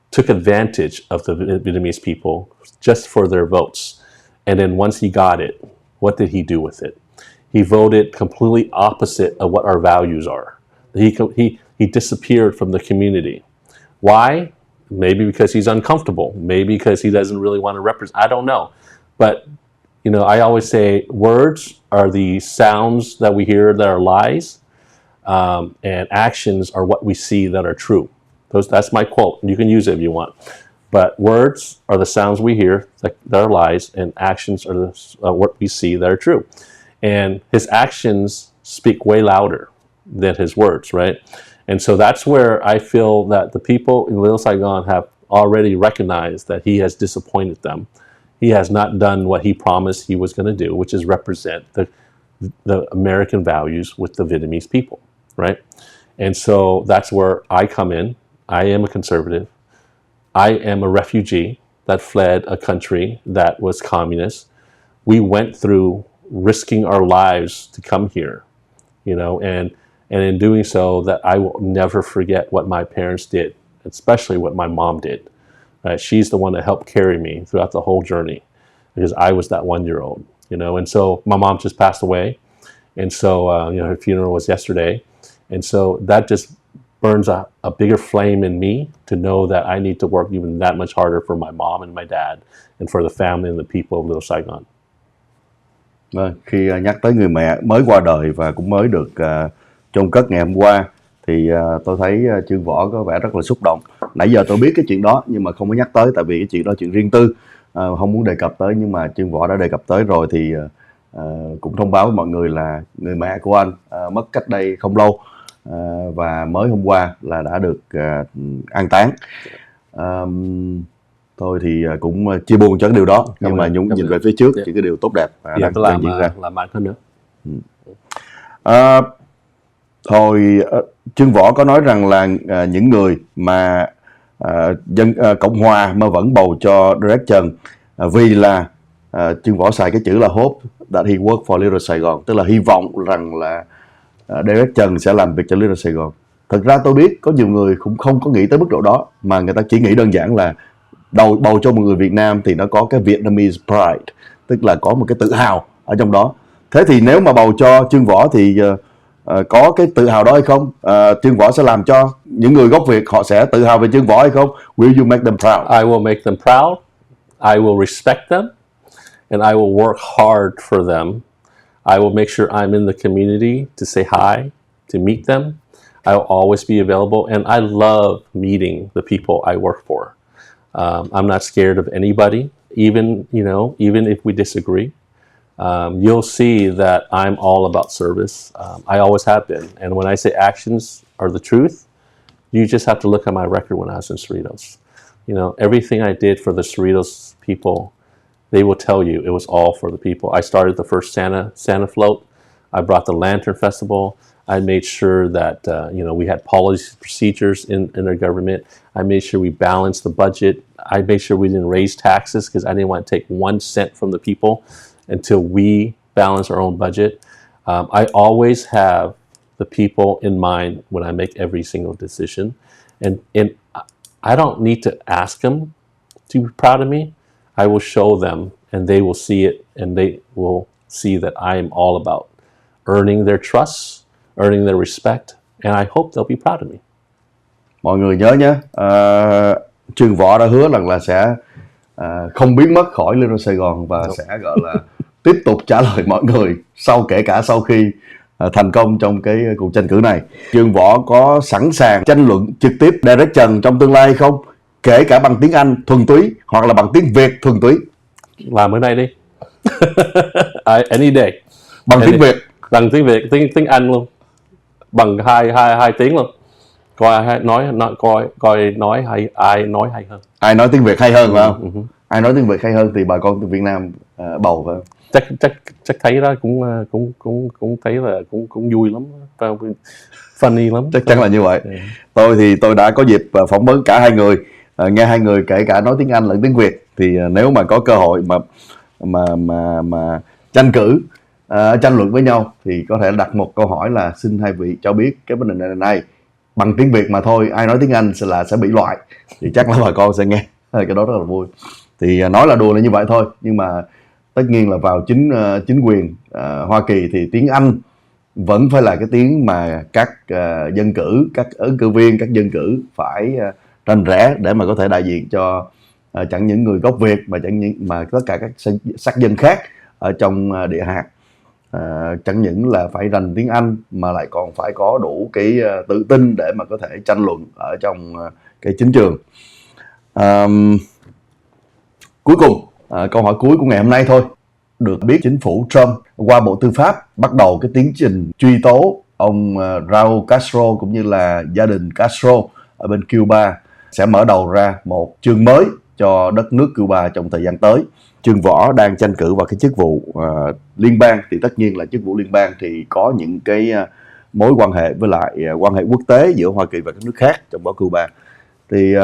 took advantage of the Vietnamese people just for their votes. And then once he got it, what did he do with it? He voted completely opposite of what our values are. He disappeared from the community. Why? Maybe because he's uncomfortable. Maybe because he doesn't really want to represent. I don't know. But, you know, I always say words are the sounds that we hear that are lies, and actions are what we see that are true. That's my quote. You can use it if you want. But words are the sounds we hear that are lies, and actions are what we see that are true. And his actions speak way louder than his words, right? And so that's where I feel that the people in Little Saigon have already recognized that he has disappointed them. He has not done what he promised he was going to do, which is represent the American values with the Vietnamese people, right? And so that's where I come in. I am a conservative. I am a refugee that fled a country that was communist. We went through risking our lives to come here, you know, and in doing so, that I will never forget what my parents did, especially what my mom did. Right? She's the one that helped carry me throughout the whole journey because I was that 1-year-old, you know. And so my mom just passed away, and so you know, her funeral was yesterday, and so that just burns a bigger flame in me to know that I need to work even that much harder for my mom and my dad and for the family and the people of Little Saigon. Khi nhắc tới người mẹ mới qua đời và cũng mới được chôn cất ngày hôm qua thì tôi thấy Chương Võ có vẻ rất là xúc động. Nãy giờ tôi biết cái chuyện đó nhưng mà không có nhắc tới, tại vì cái chuyện đó chuyện riêng tư, không muốn đề cập tới, nhưng mà Chương Võ đã đề cập tới rồi thì cũng thông báo với mọi người là người mẹ của anh mất cách đây không lâu, và mới hôm qua là đã được an táng. Tôi thì cũng chia buồn cho cái điều đó, nhưng mà Nhung nhìn về phía trước những cái điều tốt đẹp đang diễn ra. Làm bạn hơn nữa. Hồi Chương Võ có nói rằng là những người mà Cộng Hòa mà vẫn bầu cho Derek Trần vì là Chương Võ xài cái chữ là hope that he work for Little Saigon, tức là hy vọng rằng là Derek Trần sẽ làm việc cho Little Saigon. Thực ra tôi biết có nhiều người cũng không có nghĩ tới mức độ đó, mà người ta chỉ nghĩ đơn giản là bầu cho một người Việt Nam thì nó có cái Vietnamese pride, tức là có một cái tự hào ở trong đó. Thế thì nếu mà bầu cho Chương Võ thì có cái tự hào đó hay không? Chương Võ sẽ làm cho những người gốc Việt họ sẽ tự hào về Chương Võ hay không? Will you make them proud? I will make them proud. I will respect them, and I will work hard for them. I will make sure I'm in the community to say hi, to meet them. I will always be available, and I love meeting the people I work for. I'm not scared of anybody, even if we disagree. You'll see that I'm all about service. I always have been. And when I say actions are the truth, you just have to look at my record when I was in Cerritos. You know, everything I did for the Cerritos people, they will tell you it was all for the people. I started the first Santa float. I brought the Lantern Festival. I made sure that we had policy procedures in our government. I made sure we balanced the budget. I made sure we didn't raise taxes because I didn't want to take 1 cent from the people until we balance our own budget. I always have the people in mind when I make every single decision. And I don't need to ask them to be proud of me. I will show them, and they will see it, and they will see that I am all about earning their trust, earning their respect, and I hope they'll be proud of me. Mọi người nhớ nhé, Chương Võ đã hứa rằng là sẽ không biến mất khỏi Little Saigon và sẽ gọi là tiếp tục trả lời mọi người kể cả sau khi thành công trong cái cuộc tranh cử này. Chương Võ có sẵn sàng tranh luận trực tiếp Derek Trần trong tương lai hay không? Kể cả bằng tiếng Anh thuần túy hoặc là bằng tiếng Việt thuần túy. Làm bữa nay đi. Any day. Bằng tiếng Việt. Bằng tiếng Việt, tiếng Anh luôn. bằng hai tiếng luôn. Coi ai nói hay, ai nói hay hơn. Ai nói tiếng Việt hay hơn phải không? Ai nói tiếng Việt hay hơn thì bà con Việt Nam bầu phải không? Chắc thấy đó cũng thấy là cũng vui lắm, funny lắm. Chắc chắn là như vậy. Tôi đã có dịp phỏng vấn cả hai người, nghe hai người kể cả nói tiếng Anh lẫn tiếng Việt. Thì nếu mà có cơ hội mà tranh cử, tranh luận với nhau thì có thể đặt một câu hỏi là xin hai vị cho biết cái vấn đề này bằng tiếng Việt mà thôi, ai nói tiếng Anh sẽ bị loại. Thì chắc là bà con sẽ nghe cái đó rất là vui. Thì nói là đùa là như vậy thôi, nhưng mà tất nhiên là vào chính quyền Hoa Kỳ thì tiếng Anh vẫn phải là cái tiếng mà các dân cử, các ứng cử viên, các dân cử phải tranh rẽ để mà có thể đại diện cho chẳng những người gốc Việt mà tất cả các sắc dân khác ở trong địa hạt. Chẳng những là phải rành tiếng Anh mà lại còn phải có đủ cái tự tin để mà có thể tranh luận ở trong cái chính trường. Cuối cùng, câu hỏi cuối của ngày hôm nay thôi. Được biết chính phủ Trump qua Bộ Tư pháp bắt đầu cái tiến trình truy tố ông Raúl Castro cũng như là gia đình Castro ở bên Cuba, sẽ mở đầu ra một chương mới cho đất nước Cuba trong thời gian tới. Trương Võ đang tranh cử vào cái chức vụ liên bang, thì tất nhiên là chức vụ liên bang thì có những cái mối quan hệ với lại quan hệ quốc tế giữa Hoa Kỳ và các nước khác, trong đó Cuba. Thì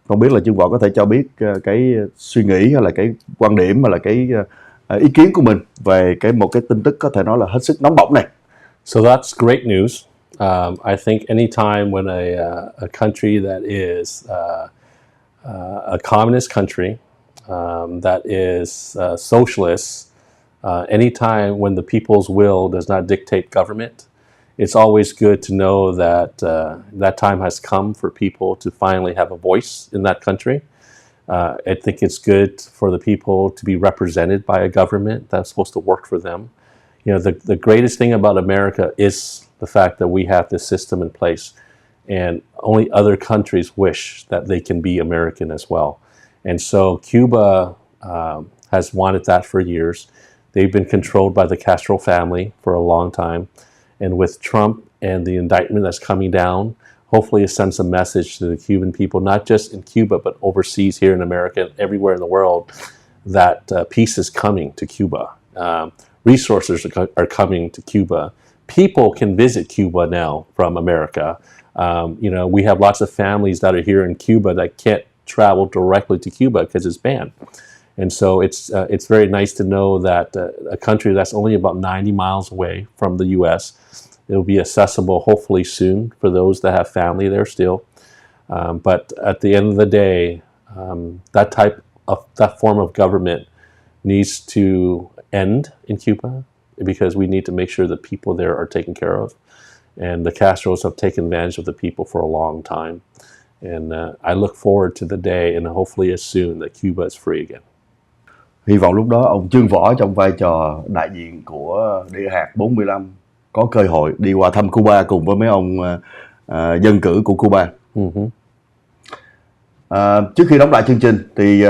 không biết là Trương Võ có thể cho biết cái suy nghĩ hay là cái quan điểm hay là cái ý kiến của mình về một cái tin tức có thể nói là hết sức nóng bỏng này. So that's great news. I think anytime when a country that is a communist country, that is socialist, anytime when the people's will does not dictate government, it's always good to know that that time has come for people to finally have a voice in that country. I think it's good for the people to be represented by a government that's supposed to work for them. You know, the greatest thing about America is the fact that we have this system in place, and only other countries wish that they can be American as well. And so Cuba has wanted that for years. They've been controlled by the Castro family for a long time. And with Trump and the indictment that's coming down, hopefully it sends a message to the Cuban people, not just in Cuba, but overseas here in America and everywhere in the world, that peace is coming to Cuba. Resources are coming to Cuba. People can visit Cuba now from America. You know, we have lots of families that are here in Cuba that can't travel directly to Cuba because it's banned. And so it's very nice to know that a country that's only about 90 miles away from the U.S., it'll be accessible hopefully soon for those that have family there still. But at the end of the day, that form of government needs to end in Cuba, because we need to make sure that people there are taken care of. And the Castros have taken advantage of the people for a long time. And I look forward to the day, and hopefully as soon, that Cuba is free again. Hy vọng lúc đó ông Trương Võ trong vai trò đại diện của địa hạt 45 có cơ hội đi qua thăm Cuba cùng với mấy ông dân cử của Cuba. Trước khi đóng lại chương trình thì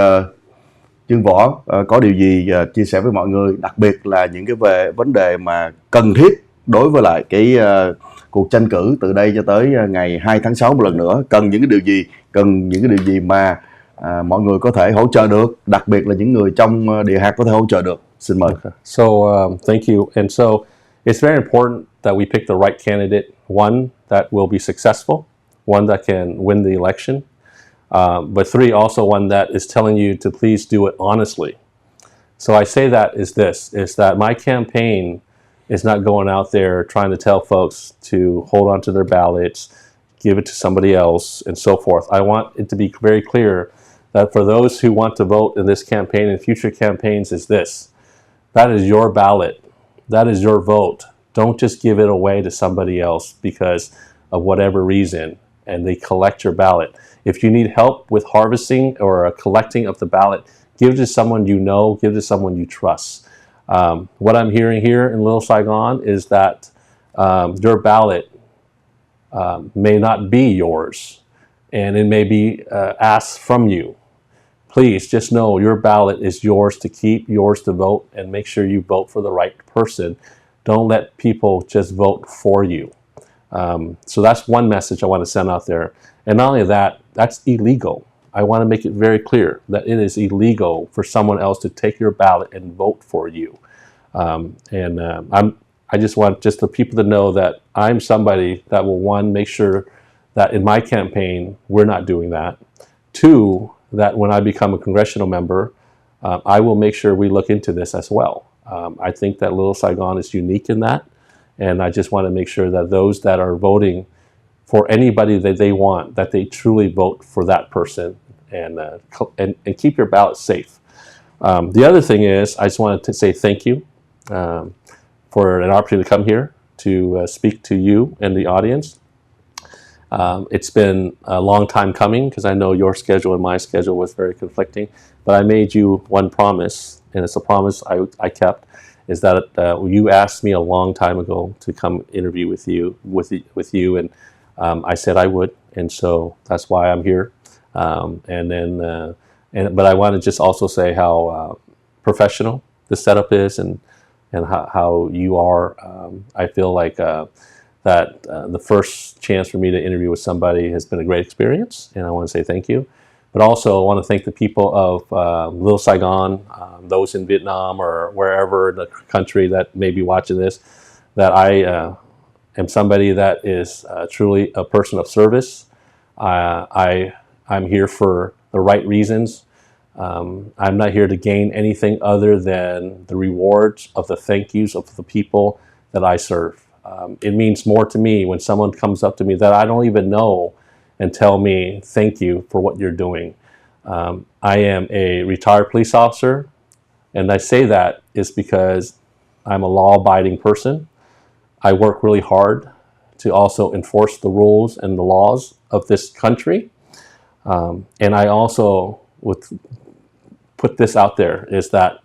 Trương Võ có điều gì chia sẻ với mọi người, đặc biệt là những cái về vấn đề mà cần thiết đối với lại cái cuộc tranh cử từ đây cho tới ngày 2 tháng 6 một lần nữa, cần những cái điều gì mà mọi người có thể hỗ trợ được, đặc biệt là những người trong địa hạt có thể hỗ trợ được. Xin mời. Okay. So thank you. And so it's very important that we pick the right candidate, one that will be successful, one that can win the election, but three, also one that is telling you to please do it honestly. So I say that is that my campaign is not going out there trying to tell folks to hold on to their ballots, give it to somebody else, and so forth. I want it to be very clear that for those who want to vote in this campaign and future campaigns is this: that is your ballot. That is your vote. Don't just give it away to somebody else because of whatever reason, and they collect your ballot. If you need help with harvesting or collecting of the ballot, give it to someone you know, give it to someone you trust. What I'm hearing here in Little Saigon is that your ballot may not be yours, and it may be asked from you. Please just know your ballot is yours to keep, yours to vote, and make sure you vote for the right person. Don't let people just vote for you. So that's one message I want to send out there. And not only that, that's illegal. I want to make it very clear that it is illegal for someone else to take your ballot and vote for you. I just want just the people to know that I'm somebody that will, one, make sure that in my campaign, we're not doing that. Two, that when I become a congressional member, I will make sure we look into this as well. I think that Little Saigon is unique in that. And I just want to make sure that those that are voting for anybody that they want, that they truly vote for that person and keep your ballot safe. The other thing is, I just wanted to say thank you for an opportunity to come here to speak to you and the audience. It's been a long time coming because I know your schedule and my schedule was very conflicting, but I made you one promise, and it's a promise I kept, is that you asked me a long time ago to come interview with you, and I said I would, and so that's why I'm here. But I want to just also say how professional the setup is, and how you are. I feel like that the first chance for me to interview with somebody has been a great experience, and I want to say thank you. But also I want to thank the people of Little Saigon, those in Vietnam or wherever in the country that may be watching this, that I am somebody that is truly a person of service. I'm here for the right reasons. I'm not here to gain anything other than the rewards of the thank yous of the people that I serve. It means more to me when someone comes up to me that I don't even know and tell me thank you for what you're doing. I am a retired police officer, and I say that is because I'm a law-abiding person. I work really hard to also enforce the rules and the laws of this country. And I also would put this out there, is that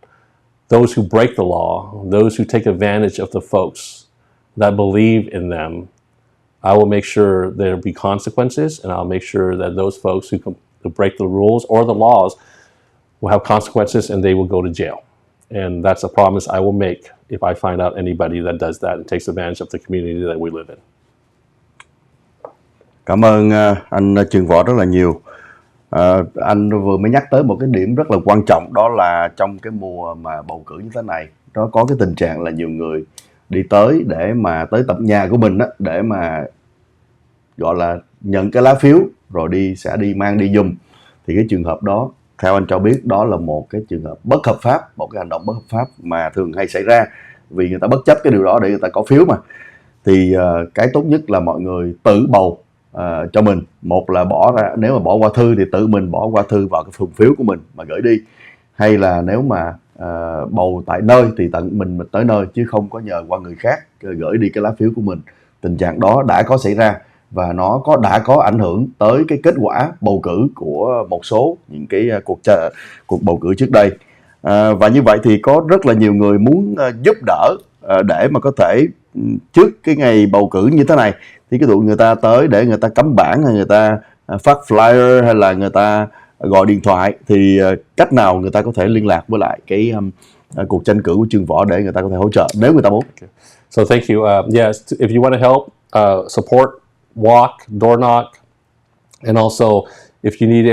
those who break the law, those who take advantage of the folks that believe in them, I will make sure there'll be consequences, and I'll make sure that those folks who break the rules or the laws will have consequences, and they will go to jail. And that's a promise I will make if I find out anybody that does that and takes advantage of the community that we live in. Cảm ơn anh Trường Võ rất là nhiều. Anh vừa mới nhắc tới một cái điểm rất là quan trọng, đó là trong cái mùa mà bầu cử như thế này, nó có cái tình trạng là nhiều người đi tới để mà tới tận nhà của mình á, để mà gọi là nhận cái lá phiếu rồi sẽ đi mang đi dùng. Thì cái trường hợp đó, theo anh cho biết, đó là một cái trường hợp bất hợp pháp, một cái hành động bất hợp pháp mà thường hay xảy ra, vì người ta bất chấp cái điều đó để người ta có phiếu mà. Thì cái tốt nhất là mọi người tự bầu cho mình. Một là bỏ ra, nếu mà bỏ qua thư thì tự mình bỏ qua thư vào cái thùng phiếu của mình mà gửi đi. Hay là nếu mà bầu tại nơi thì tận mình tới nơi, chứ không có nhờ qua người khác gửi đi cái lá phiếu của mình. Tình trạng đó đã có xảy ra và nó đã có ảnh hưởng tới cái kết quả bầu cử của một số những cái cuộc bầu cử trước đây. Và như vậy thì có rất là nhiều người muốn giúp đỡ để mà có thể trước cái ngày bầu cử như thế này thì cái tụi người ta tới để người ta cắm bảng, hay người ta phát flyer, hay là người ta gọi điện thoại, thì cách nào người ta có thể liên lạc với lại cái cuộc tranh cử của Trường Võ để người ta có thể hỗ trợ nếu người ta muốn. Okay. So thank you. Yes, if you want to help support, walk, door knock, and also if you need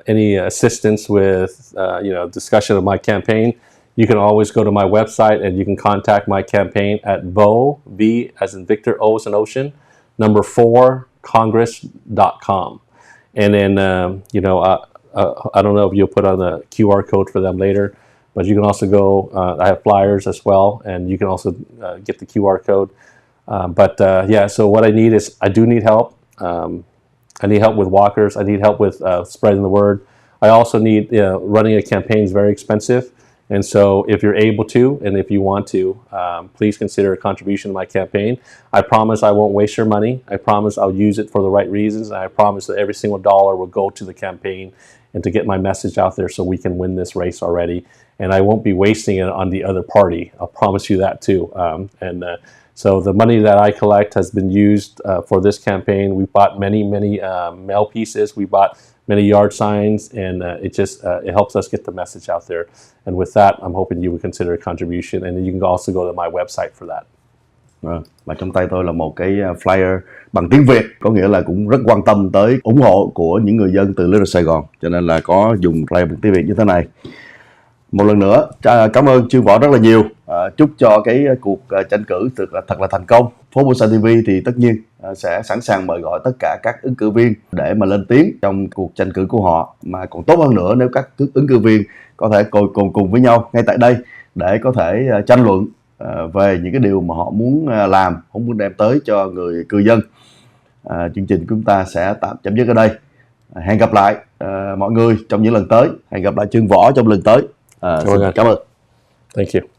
any assistance with discussion of my campaign, you can always go to my website and you can contact my campaign at VO, V as in Victor, O as in Ocean, number 4 congress.com. And then I don't know if you'll put on the QR code for them later, but you can also go, I have flyers as well, and you can also get the QR code. So what I need is, I do need help. I need help with walkers. I need help with spreading the word. I also need, running a campaign is very expensive. And so if you're able to, and if you want to, please consider a contribution to my campaign. I promise I won't waste your money. I promise I'll use it for the right reasons. And I promise that every single dollar will go to the campaign and to get my message out there so we can win this race already. And I won't be wasting it on the other party. I'll promise you that too. So the money that I collect has been used for this campaign. We bought many mail pieces. We bought many yard signs, and it helps us get the message out there. And with that, I'm hoping you would consider a contribution, and you can also go to my website for that. Và trong tay tôi là một cái flyer bằng tiếng Việt, có nghĩa là cũng rất quan tâm tới ủng hộ của những người dân từ Little Saigon, cho nên là có dùng flyer bằng tiếng Việt như thế này. Một lần nữa cảm ơn Chương Võ rất là nhiều. Chúc cho cái cuộc tranh cử thật là thành công. PhoBolsaTV thì tất nhiên sẽ sẵn sàng mời gọi tất cả các ứng cử viên để mà lên tiếng trong cuộc tranh cử của họ, mà còn tốt hơn nữa nếu các ứng cử viên có thể cùng với nhau ngay tại đây để có thể tranh luận về những cái điều mà họ muốn làm, họ muốn đem tới cho người cư dân. Chương trình của chúng ta sẽ tạm chấm dứt ở đây. Hẹn gặp lại mọi người trong những lần tới. Hẹn gặp lại Chương Võ trong lần tới. Cảm ơn. Thank you.